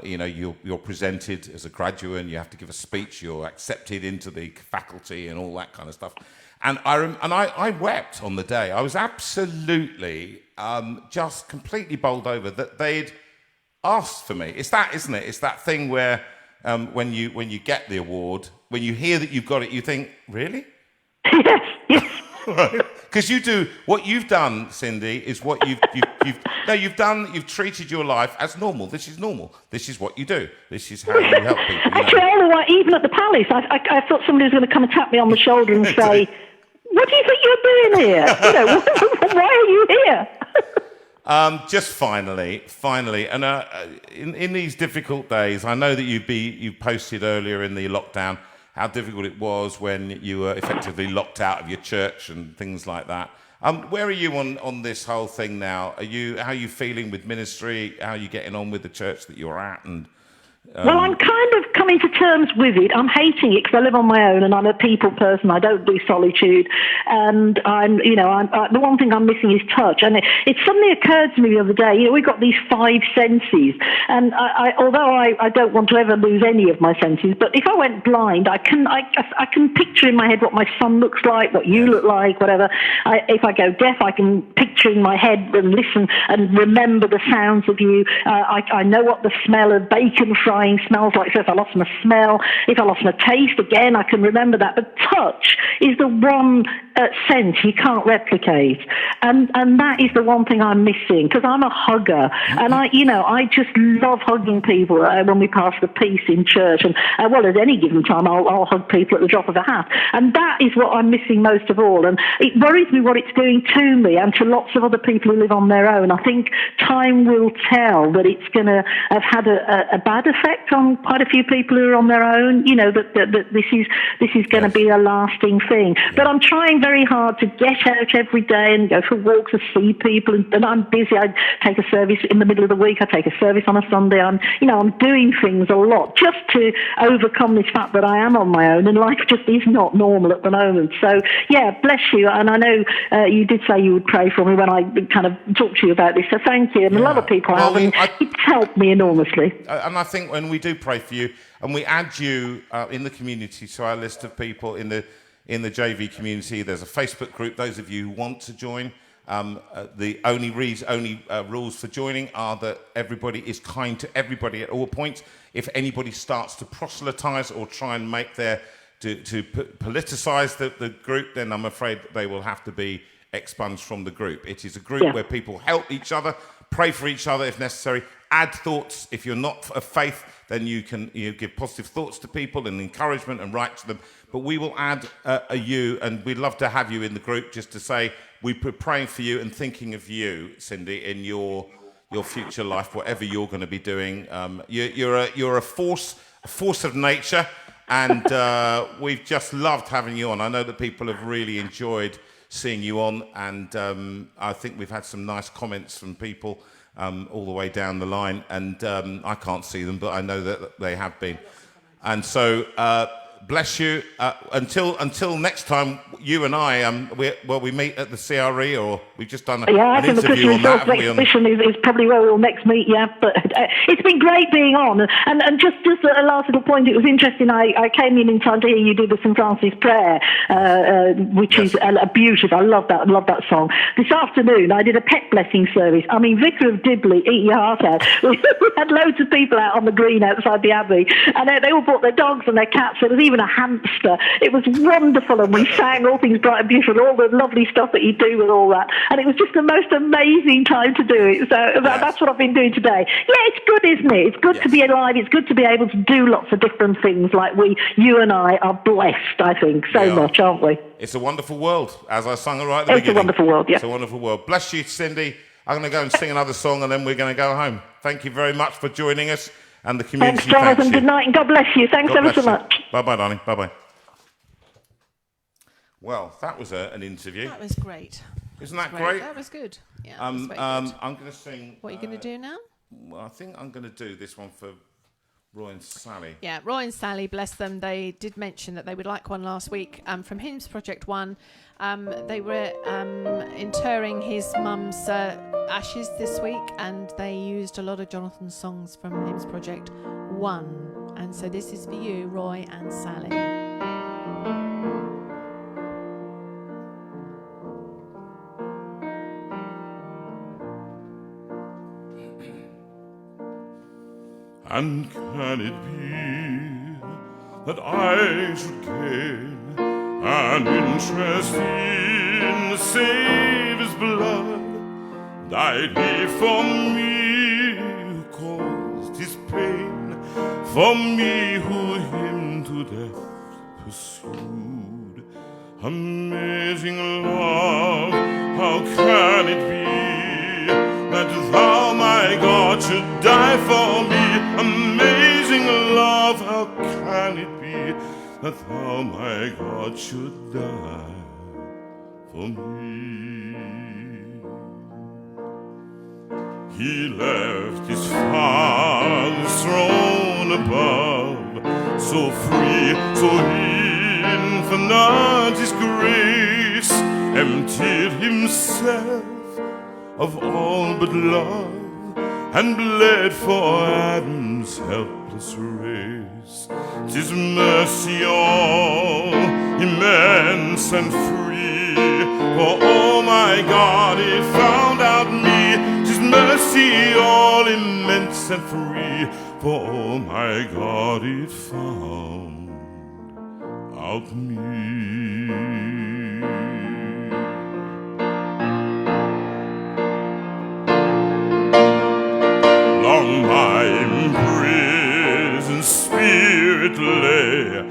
S1: you're presented as a graduate, and you have to give a speech. You're accepted into the faculty and all that kind of stuff. And I wept on the day. I was absolutely just completely bowled over that they'd asked for me. It's that, isn't it? It's that thing where when you get the award, when you hear that you've got it, you think, really?
S4: Yes.
S1: Right. Because you do what you've done, Cindy, is what you've done. You've treated your life as normal. This is normal. This is what you do. This is how you help people.
S4: Actually, all the way, even at the palace, I thought somebody was going to come and tap me on the shoulder and say, "What do you think you're doing here? Why are you here?"
S1: Just finally, and in these difficult days, I know that you posted earlier in the lockdown how difficult it was when you were effectively locked out of your church and things like that. Where are you on this whole thing now? How are you feeling with ministry? How are you getting on with the church that you're at? And
S4: well, I'm kind of coming to terms with it. I'm hating it because I live on my own and I'm a people person. I don't do solitude, and the one thing I'm missing is touch. And it suddenly occurred to me the other day. We've got these 5 senses, and although I don't want to ever lose any of my senses, but if I went blind, I can picture in my head what my son looks like, what you look like, whatever. If I go deaf, I can picture in my head and listen and remember the sounds of you. I know what the smell of bacon frying smells like. So if I lost my smell, if I lost my taste, again, I can remember that. But touch is the one sense you can't replicate, and that is the one thing I'm missing, because I'm a hugger, and I just love hugging people when we pass the peace in church, and at any given time I'll hug people at the drop of a hat, and that is what I'm missing most of all. And it worries me what it's doing to me and to lots of other people who live on their own. I think time will tell that it's going to have had a bad effect on quite a few people who are on their own. That this is going to be a lasting thing. But I'm trying very hard to get out every day and go for walks and see people, and I'm busy. I take a service in the middle of the week. I take a service on a Sunday. I'm doing things a lot just to overcome this fact that I am on my own, and life just is not normal at the moment. So yeah, bless you. And I know you did say you would pray for me when I kind of talked to you about this. So thank you. And a lot of people have, and it's helped me enormously.
S1: And I think when we do pray for you, and we add you in the community to our list of people in the JV community, there's a Facebook group. Those of you who want to join, the only rules for joining are that everybody is kind to everybody at all points. If anybody starts to proselytise or try and make to politicise the group, then I'm afraid they will have to be expunged from the group. It is a group where people help each other, pray for each other if necessary, add thoughts. If you're not of faith, then you can give positive thoughts to people and encouragement and write to them. But we will add you, and we'd love to have you in the group just to say we're praying for you and thinking of you, Cindy, in your future life, whatever you're going to be doing. You're a force of nature, and we've just loved having you on. I know that people have really enjoyed seeing you on, and I think we've had some nice comments from people all the way down the line, and I can't see them, but I know that they have been. And so bless you. Until next time, you and I, we meet at the CRE, or we've just done an interview on that.
S4: Exhibition is probably where we'll next meet, But it's been great being on. And just a last little point, it was interesting. I came in time to hear you do the St. Francis Prayer, which is beautiful. I love that song. This afternoon, I did a pet blessing service. I mean, Vicar of Dibley, eat your heart out. We had loads of people out on the green outside the Abbey, and they all brought their dogs and their cats. There was even a hamster. It was wonderful, and we sang all things bright and beautiful, all the lovely stuff that you do with all that, and it was just the most amazing time to do it. So that's what I've been doing today. It's good, isn't it? It's good to be alive. It's good to be able to do lots of different things like you and I are blessed, I think, so much, aren't we?
S1: It's a wonderful world, as I sung it right at the beginning.
S4: It's a wonderful world,
S1: It's a wonderful world. Bless you, Cindy. I'm going to go and sing another song, and then we're going to go home. Thank you very much for joining us. And the community.
S4: Thanks, Jonathan. Good night, and God bless you. Thanks ever so much.
S1: Bye-bye, darling. Bye-bye. Well, that was an interview.
S2: That was great.
S1: Isn't that great?
S2: That was good. Yeah,
S1: I'm going to sing...
S2: What are you going to do now?
S1: Well, I think I'm going to do this one for Roy and Sally.
S2: Yeah, Roy and Sally, bless them. They did mention that they would like one last week from Hymns Project 1. They were interring his mum's ashes this week, and they used a lot of Jonathan's songs from Hymns Project 1. And so this is for you, Roy and Sally.
S1: And can it be that I should gain an interest in the Saviour's blood? Died he for me who caused his pain, for me who him to death pursued? Amazing love, how can it be that thou, my God, should die for me? Amazing love, how can it be that thou, my God, should die for me? He left his Father's throne above, so free, so infinite his grace, emptied himself of all but love, and bled for Adam's helpless race. 'Tis mercy all immense and free, for oh my God, it found out me. 'Tis mercy all immense and free, for oh my God, it found out me. My imprisoned spirit lay,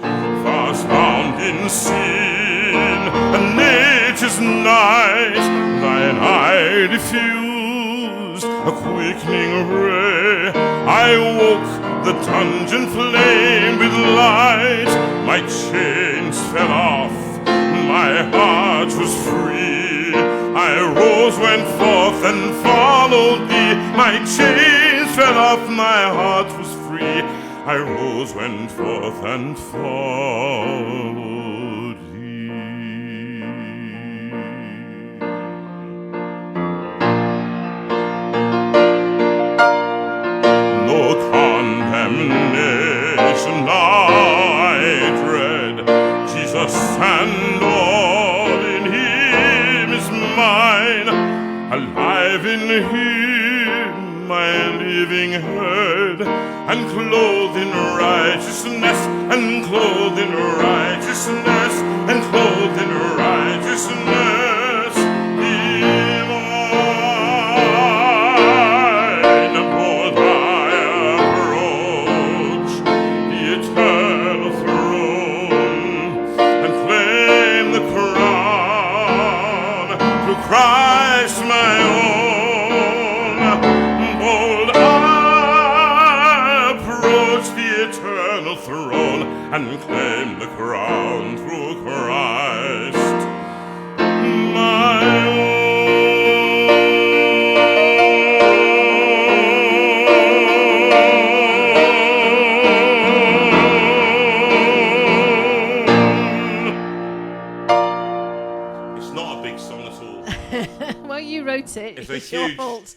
S1: fast bound in sin, and nature's night thine eye diffused a quickening ray. I woke the dungeon flame with light, my chains fell off, my heart was free. I rose, went forth, and followed thee. My chains fell off, my heart was free. I rose, went forth, and followed thee. No condemnation now I dread. Jesus and all in him is mine. Alive in him, my living heard, and clothed in righteousness, and clothed in righteousness, and clothed in righteousness. Christ my own. Bold I approach the eternal throne and claim the crown through Christ my own.
S2: Well, you wrote it. It's your fault.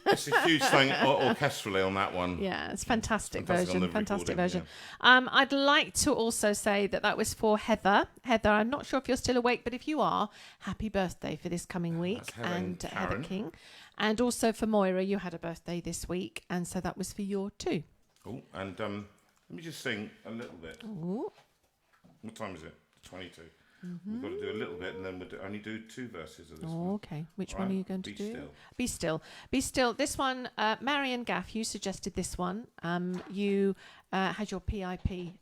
S1: It's a huge thing orchestrally on that one.
S2: Yeah, it's fantastic version. Fantastic version.
S1: Yeah.
S2: I'd like to also say that was for Heather. Heather, I'm not sure if you're still awake, but if you are, happy birthday for this coming week.
S1: And
S2: Heather King. And also for Moira, you had a birthday this week, and so that was for your too.
S1: Oh, and let me just sing a little bit.
S2: Ooh.
S1: What time is it? 22. We've got to do a little bit, and then we'll only do 2 verses of this one.
S2: Okay. Which one are you going to do?
S1: Still.
S2: Be Still. Be Still. This one, Marion Gaff, you suggested this one. You had your PIP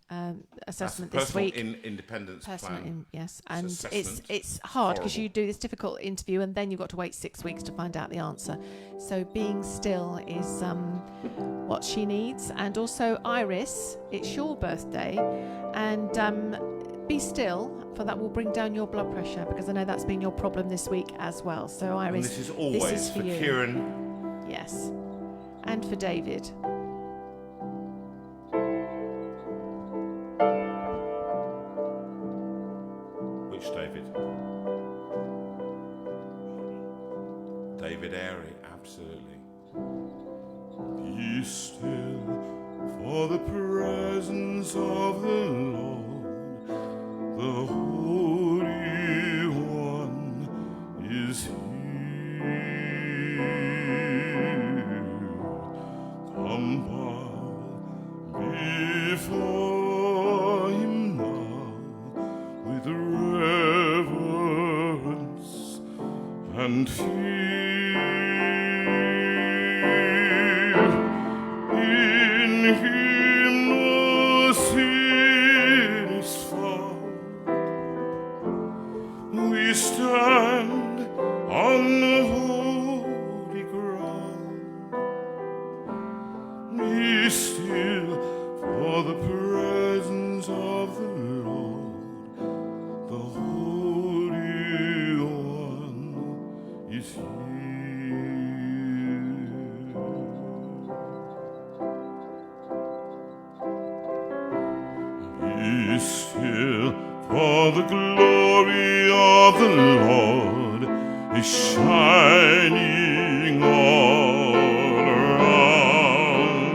S2: assessment this week.
S1: Independence plan.
S2: Yes. And it's hard because you do this difficult interview and then you've got to wait 6 weeks to find out the answer. So Being Still is what she needs. And also Iris, it's your birthday. And Be Still, for that will bring down your blood pressure, because I know that's been your problem this week as well. So Iris,
S1: and this is always for
S2: you.
S1: Kieran.
S2: Yes. And for David.
S1: Which David? David Airy, absolutely. Be still for the presence of the Lord. The Holy One is here. Come bow before Him now with reverence and fear. In Him no sin is found. We stand on the holy ground. Be still for the presence of the Lord. The Holy One is here. Be still, for the glory of the Lord is shining all around.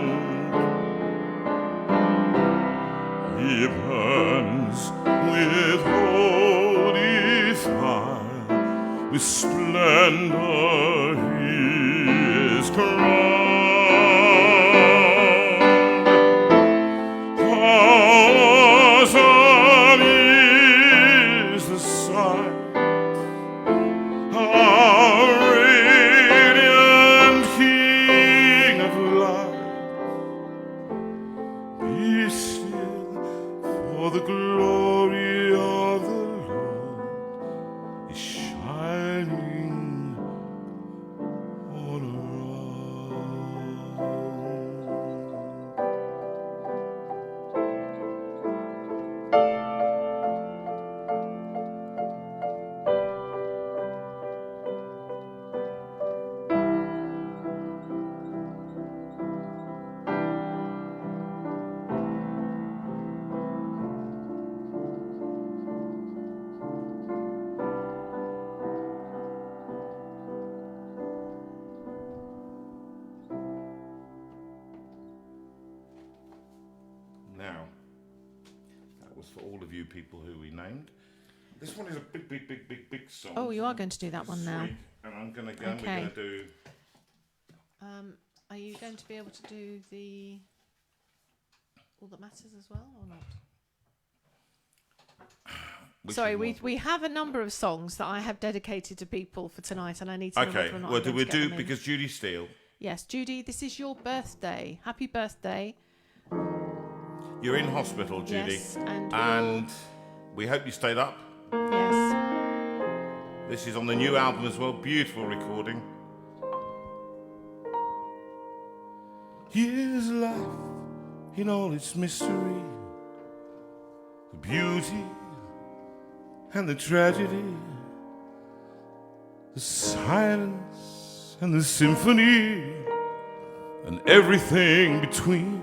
S1: He burns with holy fire, with splendor He is crowned. Awesome is the sight, our radiant King of light. Be still, for the glory of the Lord is shining all around. Now, that was for all of you people who we named. This one is a big song.
S2: Oh, you are going to do that one now.
S1: Sweet. And I'm going to go,
S2: Okay.
S1: we're going to do...
S2: Are you going to be able to do the All That Matters as well, or not? Sorry, we have a number of songs that I have dedicated to people for tonight, and I need to know
S1: Okay,
S2: whether or not
S1: well,
S2: I'm going
S1: we
S2: to get
S1: do,
S2: them in.
S1: because Judy Steele,
S2: Yes, Judy, this is your birthday. Happy birthday.
S1: you're in hospital, Judy.
S2: Yes, and
S1: and we hope you stayed up.
S2: yes.
S1: This is on the new album as well. Beautiful recording. Here's life in all its mystery, the beauty and the tragedy, the silence and the symphony, and everything between.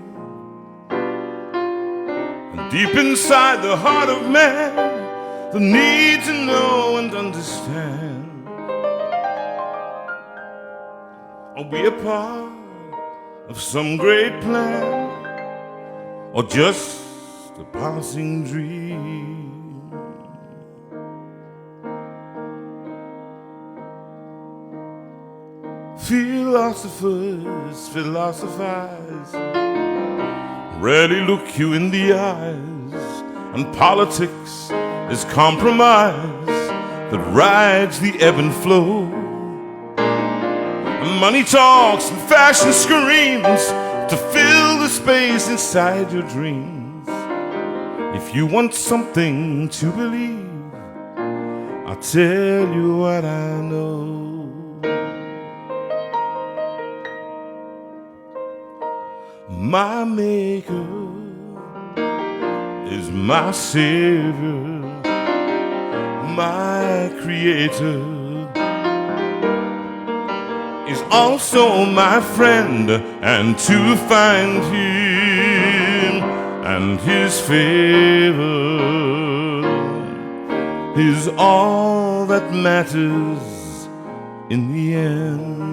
S1: And deep inside the heart of man, the need to know and understand. Are we a part of some great plan, or just a passing dream? Philosophers philosophize, rarely look you in the eyes, and politics is compromise that rides the ebb and flow. And money talks and fashion screams to fill the space inside your dreams. If you want something to believe, I'll tell you what I know. My maker is my savior, my creator is also my friend, and to find him and his favor is all that matters in the end.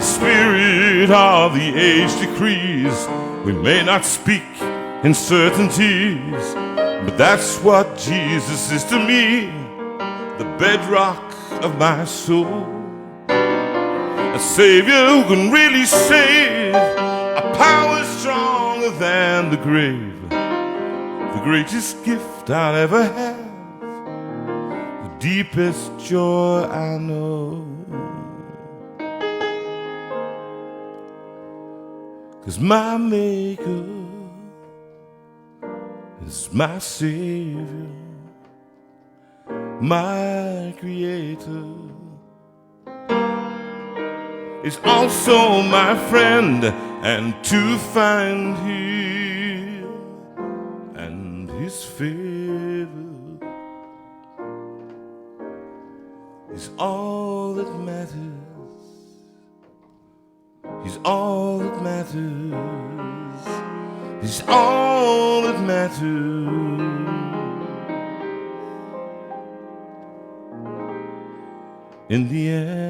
S1: Spirit of the age decrees, we may not speak in certainties, but that's what Jesus is to me, the bedrock of my soul. A Savior who can really save, a power stronger than the grave, the greatest gift I'll ever have, the deepest joy I know. 'Cause my maker is my savior, my creator is also my friend, and to find him and his favor is all that matters. He's all that matters. He's all that matters. In the end.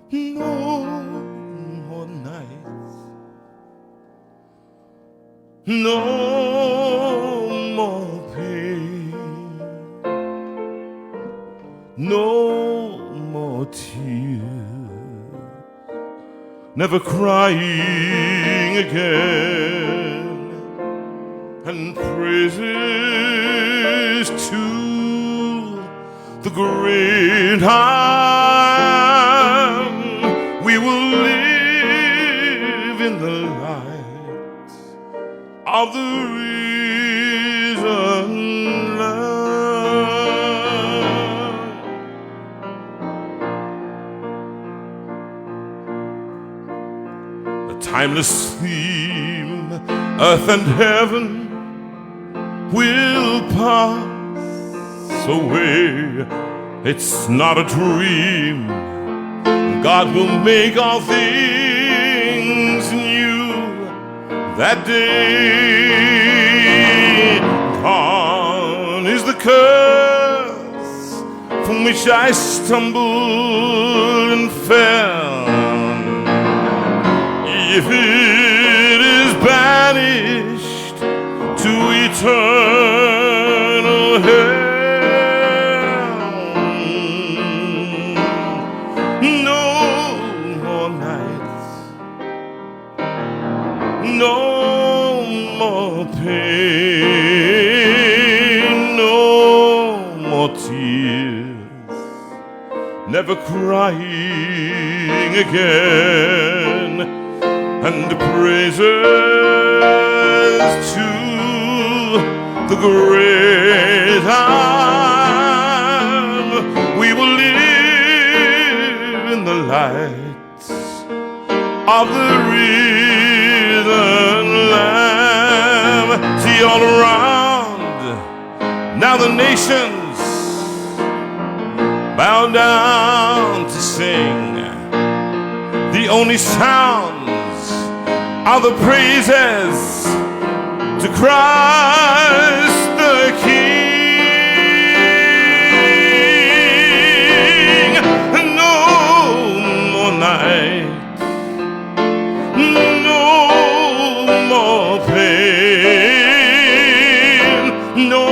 S1: No more nights, no more pain, no more tears, never crying again, and praises to the great we will live in the light of the risen Lamb. The timeless theme, earth and heaven will pass away. It's not a dream. God will make all things new that day. Gone is the curse from which I stumbled and fell. If it is banished to eternal hell, pain, no more tears, never crying again, and praises to the great I am. We will live in the light of the risen Lamb. See all around, now the nations bow down to sing. The only sounds are the praises to Christ the King. No more night, no more pain, no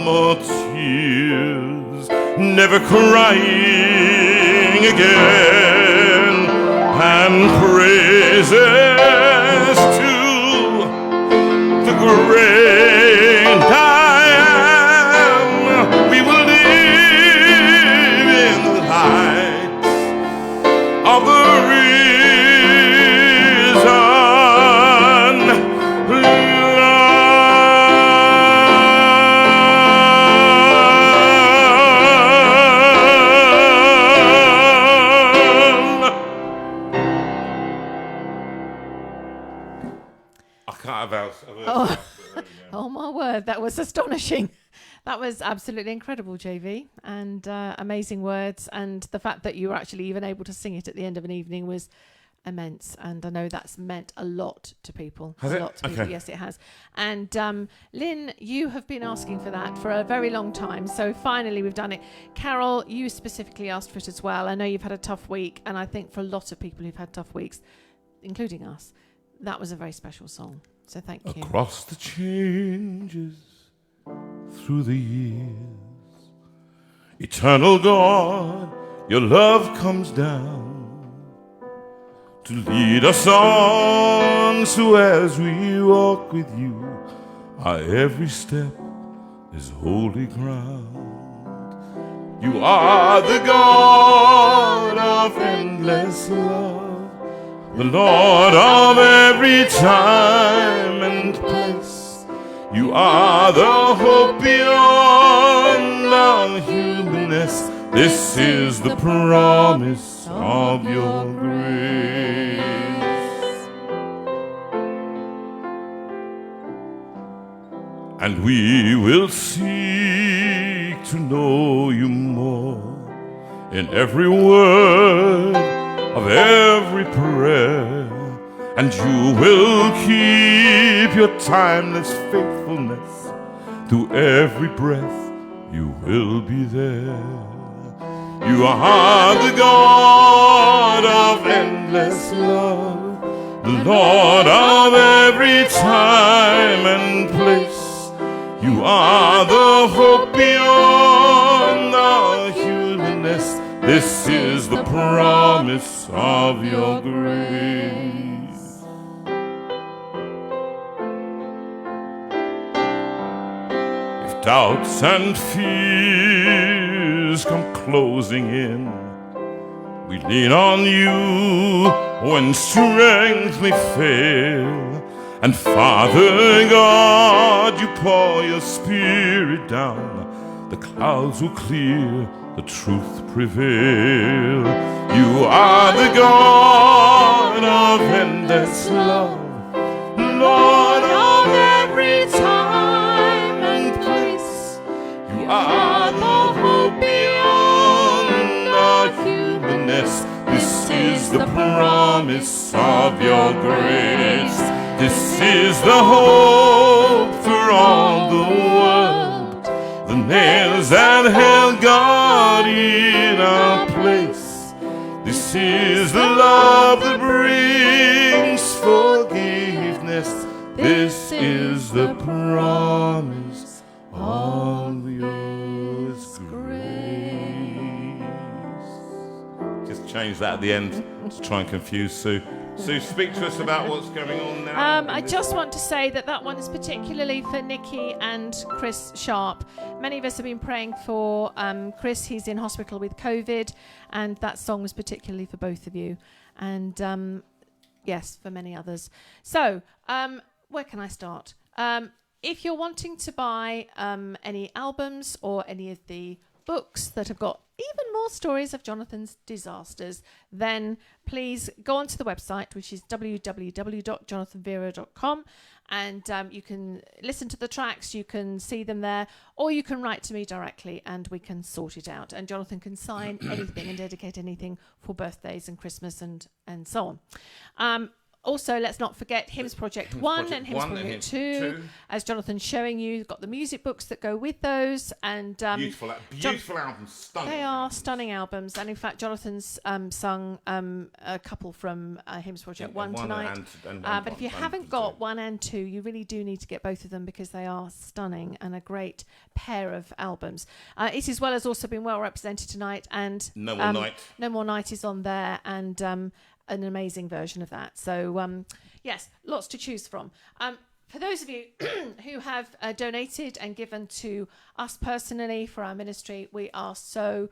S1: more tears, never crying again, and praises to the great I am. We will live in the light of the risen Lamb. I can't have else.
S2: Oh my word, that was astonishing. That was absolutely incredible, JV, and amazing words. And the fact that you were actually even able to sing it at the end of an evening was immense. And I know that's meant a lot to people.
S1: Has
S2: a
S1: it?
S2: lot to people. Yes, it has. And Lynn, you have been asking for that for a very long time. So finally we've done it. Carol, you specifically asked for it as well. I know you've had a tough week. And I think for a lot of people who've had tough weeks, including us, that was a very special song. So thank you.
S1: Across the changes, through the years, eternal God, your love comes down to lead us on. So as we walk with you, our every step is holy ground. You are the God of endless love, the Lord of every time and place. You are the hope beyond our humanness. This is the promise of your grace. And we will seek to know you more in every word of every prayer, and you will keep your timeless faithfulness. Through every breath you will be there. You are the God of endless love, the Lord of every time and place. You are the hope beyond our humanness. This is the promise of your grace. If doubts and fears come closing in, we lean on you when strength may fail. And Father God, you pour your spirit down. The clouds will clear, the truth prevail. You are the God of endless love, Lord of every time and place. You are the hope beyond our humanness. This is the promise of your grace. This is the hope for all the world. The nails that held God in our place. This is the love that brings forgiveness. This is the promise of your grace. Just change that at the end to try and confuse Sue. Sue, speak to us about what's going on now.
S2: I just want to say that one is particularly for Nikki and Chris Sharp. Many of us have been praying for Chris. He's in hospital with COVID, and that song was particularly for both of you. And yes, for many others. So, where can I start? If you're wanting to buy any albums or any of the books that have got even more stories of Jonathan's disasters, then please go onto the website, which is www.jonathanvera.com, and you can listen to the tracks, you can see them there, or you can write to me directly and we can sort it out, and Jonathan can sign anything and dedicate anything for birthdays and Christmas and so on. Also, let's not forget Hymns Project 1 and Hymns Project 2. As Jonathan's showing you, you've got the music books that go with those. And
S1: beautiful albums, stunning.
S2: They are stunning albums. And in fact, Jonathan's sung a couple from Hymns Project 1 tonight. But if you haven't got 1 and 2, you really do need to get both of them because they are stunning and a great pair of albums. It as well has also been well represented tonight. And
S1: No More Night.
S2: No More Night is on there. And an amazing version of that. So, yes, lots to choose from. For those of you who have donated and given to us personally for our ministry, we are so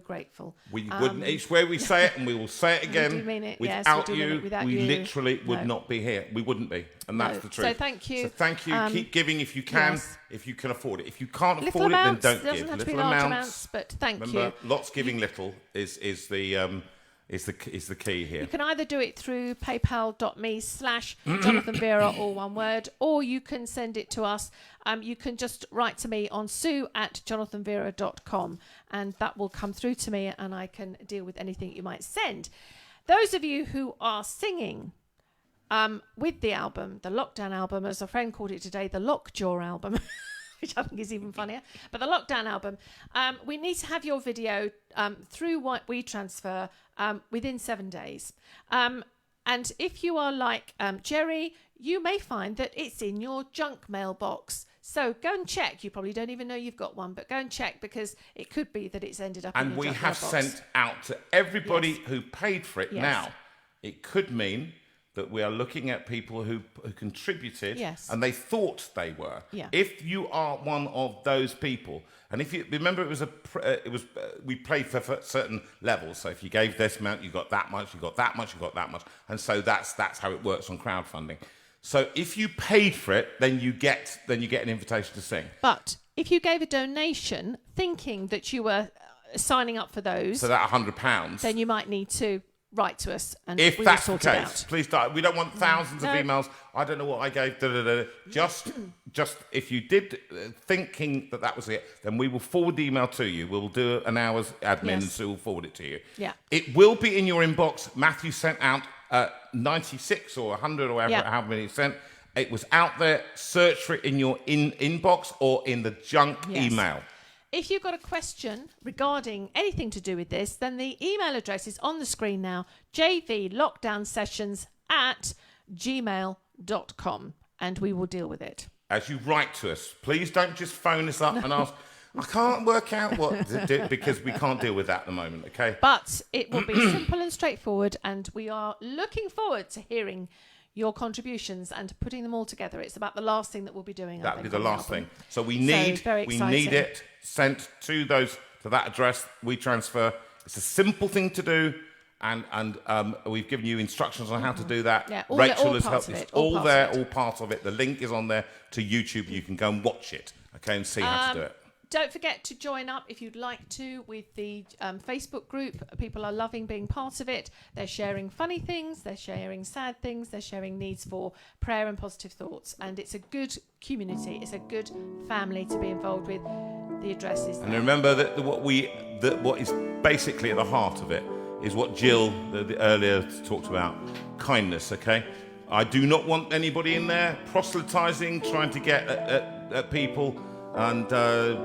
S2: grateful.
S1: We wouldn't, each way we say it, and we will say it again,
S2: we do mean it.
S1: without
S2: yes,
S1: you,
S2: without
S1: we
S2: you,
S1: literally would not be here. We wouldn't be, and that's the truth.
S2: So thank you.
S1: So thank you. Keep giving if you can,
S2: yes.
S1: If you can afford it. If you can't
S2: Little
S1: afford
S2: amounts,
S1: it, then don't
S2: doesn't
S1: give.
S2: have to be
S1: Little
S2: large
S1: amounts,
S2: but thank
S1: remember,
S2: you.
S1: lots giving little is the key here.
S2: You can either do it through paypal.me/Jonathan Vera, all one word, or you can send it to us. You can just write to me on sue@jonathanvera.com, and that will come through to me, and I can deal with anything you might send. Those of you who are singing with the album, the Lockdown album, as a friend called it today, the Lockjaw album, which I think is even funnier, but the Lockdown album, we need to have your video through what we transfer within 7 days. And if you are like Jerry, you may find that it's in your junk mailbox. So go and check. You probably don't even know you've got one, but go and check because it could be that it's ended up in your junk mailbox. And we have
S1: sent out to everybody who paid for it.
S2: Yes.
S1: Now, it could mean that we are looking at people who contributed and they thought they were.
S2: Yeah.
S1: If you are one of those people, and if you remember, we played for certain levels. So if you gave this amount, you got that much, you got that much, you got that much, and so that's how it works on crowdfunding. So if you paid for it, then you get an invitation to sing.
S2: But if you gave a donation thinking that you were signing up for those,
S1: so that £100,
S2: then you might need to write to us and
S1: if
S2: we
S1: that's
S2: will
S1: the
S2: sort it
S1: case,
S2: out.
S1: please don't. We don't want thousands of emails. I don't know what I gave. Just if you did thinking that was it, then we will forward the email to you. We'll do an hour's admin and Sue will forward it to you.
S2: Yeah.
S1: It will be in your inbox. Matthew sent out 96 or 100 or whatever, how many he sent. It was out there. Search for it in your inbox or in the junk email.
S2: If you've got a question regarding anything to do with this, then the email address is on the screen now, jvlockdownsessions@gmail.com, and we will deal with it.
S1: As you write to us, please don't just phone us up and ask, I can't work out what to do, because we can't deal with that at the moment, okay?
S2: But it will be simple and straightforward, and we are looking forward to hearing your contributions and putting them all together. It's about the last thing that we'll be doing.
S1: That'll be the last thing. So we need it sent to that address. We transfer. It's a simple thing to do, and we've given you instructions on how to do that.
S2: Yeah,
S1: Rachel has helped. It's all there,
S2: all
S1: part of it. The link is on there to YouTube. You can go and watch it, okay, and see how to do it.
S2: Don't forget to join up if you'd like to with the Facebook group. People are loving being part of it. They're sharing funny things, they're sharing sad things, they're sharing needs for prayer and positive thoughts. And it's a good community, it's a good family to be involved with. The address is there.
S1: And remember that what is basically at the heart of it is what Jill earlier talked about, kindness, okay? I do not want anybody in there proselytizing, trying to get at people and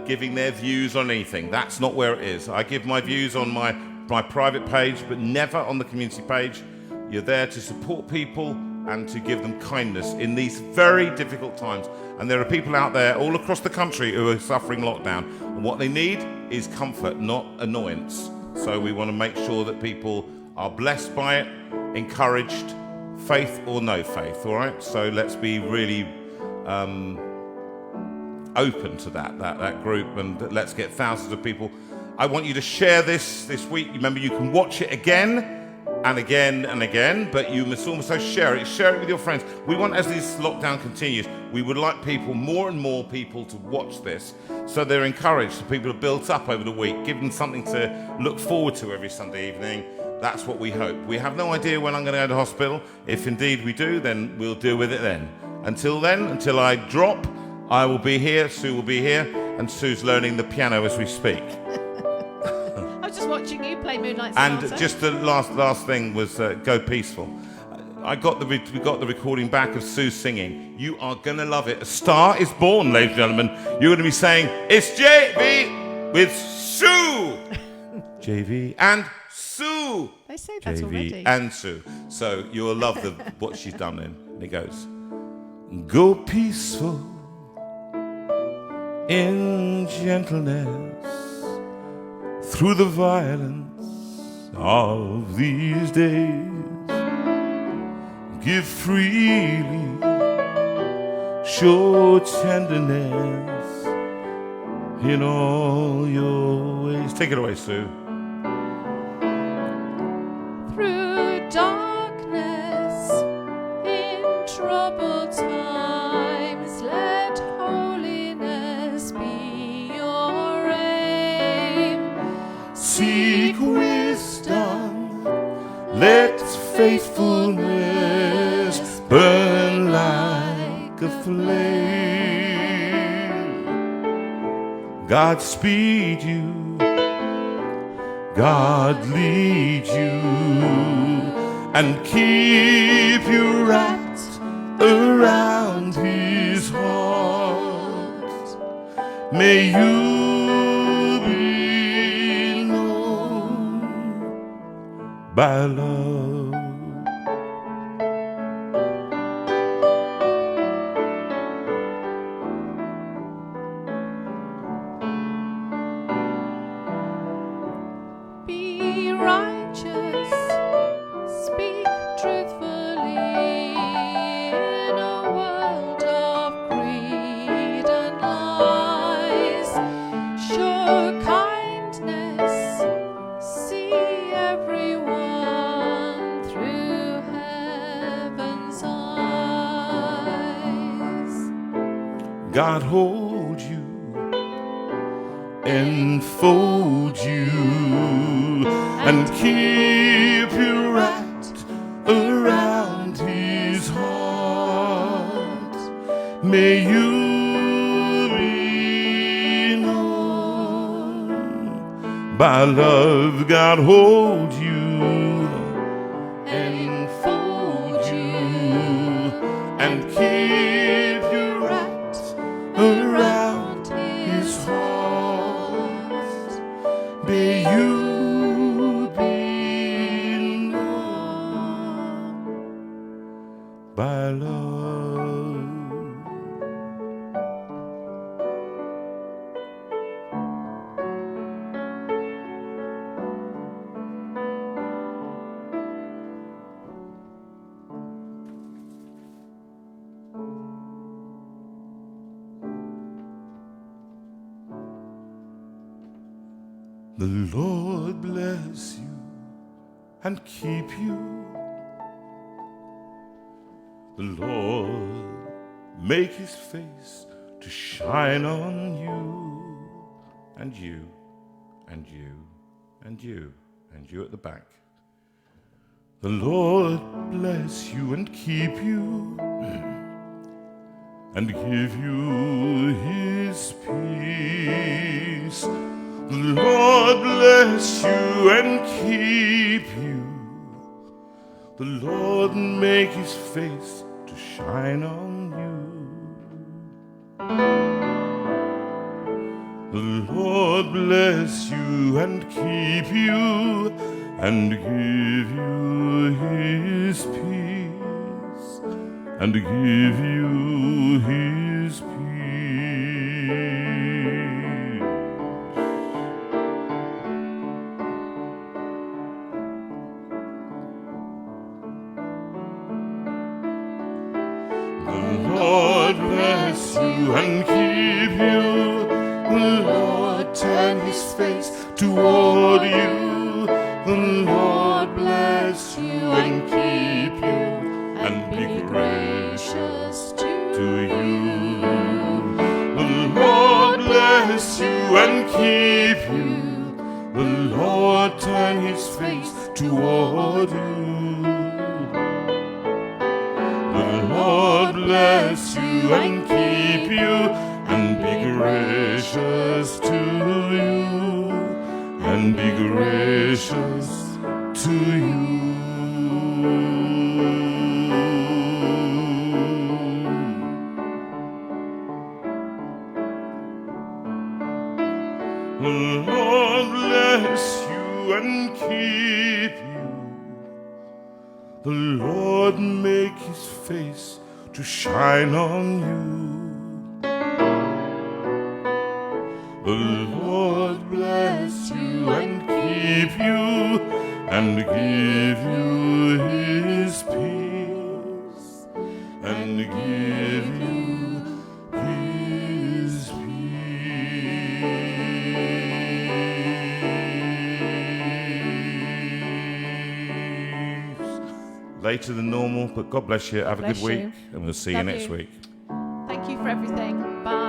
S1: giving their views on anything. That's not where it is. I give my views on my private page, but never on the community page. You're there to support people and to give them kindness in these very difficult times. And there are people out there all across the country who are suffering lockdown. And what they need is comfort, not annoyance. So we want to make sure that people are blessed by it encouraged, faith or no faith, all right? So let's be really open to that group, and let's get thousands of people. I want you to share this week. Remember, you can watch it again and again and again, but you must also share it. Share it with your friends. We want, as this lockdown continues, we would like people, more and more people, to watch this so they're encouraged, so people are built up over the week, give them something to look forward to every Sunday evening. That's what we hope. We have no idea when I'm going to go to hospital. If indeed we do, then we'll deal with it then. Until then, until I drop, I will be here, Sue will be here, and Sue's learning the piano as we speak.
S2: I was just watching you play Moonlight
S1: And
S2: Sonata.
S1: just the last thing was Go Peaceful. We got the recording back of Sue singing. You are going to love it. A star is born, ladies and gentlemen. You're going to be saying, it's JV with Sue. JV and Sue.
S2: They say that
S1: JV
S2: already.
S1: and Sue. So you'll love what she's done then. And it goes, go peaceful in gentleness through the violence of these days. Give freely, show tenderness in all your ways. Take it away, Sue.
S2: Through darkness, in troubled times, let holiness be your aim.
S1: Seek wisdom, let faithfulness burn like a flame. God speed you, God lead you, and keep you wrapped around His heart. May you be known by love.
S2: Be righteous, speak truthfully in a world of greed and lies. Show kindness, see everyone through heaven's eyes.
S1: God hold you, enfold you, and keep you wrapped around His heart. May you be known by love. God hold you, enfold you, and keep you wrapped around His heart. May you be known by love. The Lord bless you and keep you. The Lord make His face to shine on you, and you, and you, and you, and you at the back. The Lord bless you and keep you, and give you His peace. The Lord bless you and keep you. The Lord make His face to shine on you. The Lord bless you and keep you, and give you His peace, and give you His peace. and keep you. The Lord turn his face toward you. The Lord bless you and keep you and be gracious to you. The Lord bless you and keep you. The Lord turn his face toward you. The Lord bless you and keep you and be gracious to you and be gracious to you. The Lord bless you and keep you. The Lord make his face to shine on you. The Lord bless you and keep you and give you his peace and give you his peace. Later than normal, but God bless you. Have a good week, and we'll see you next week.
S2: Thank you for everything. Bye.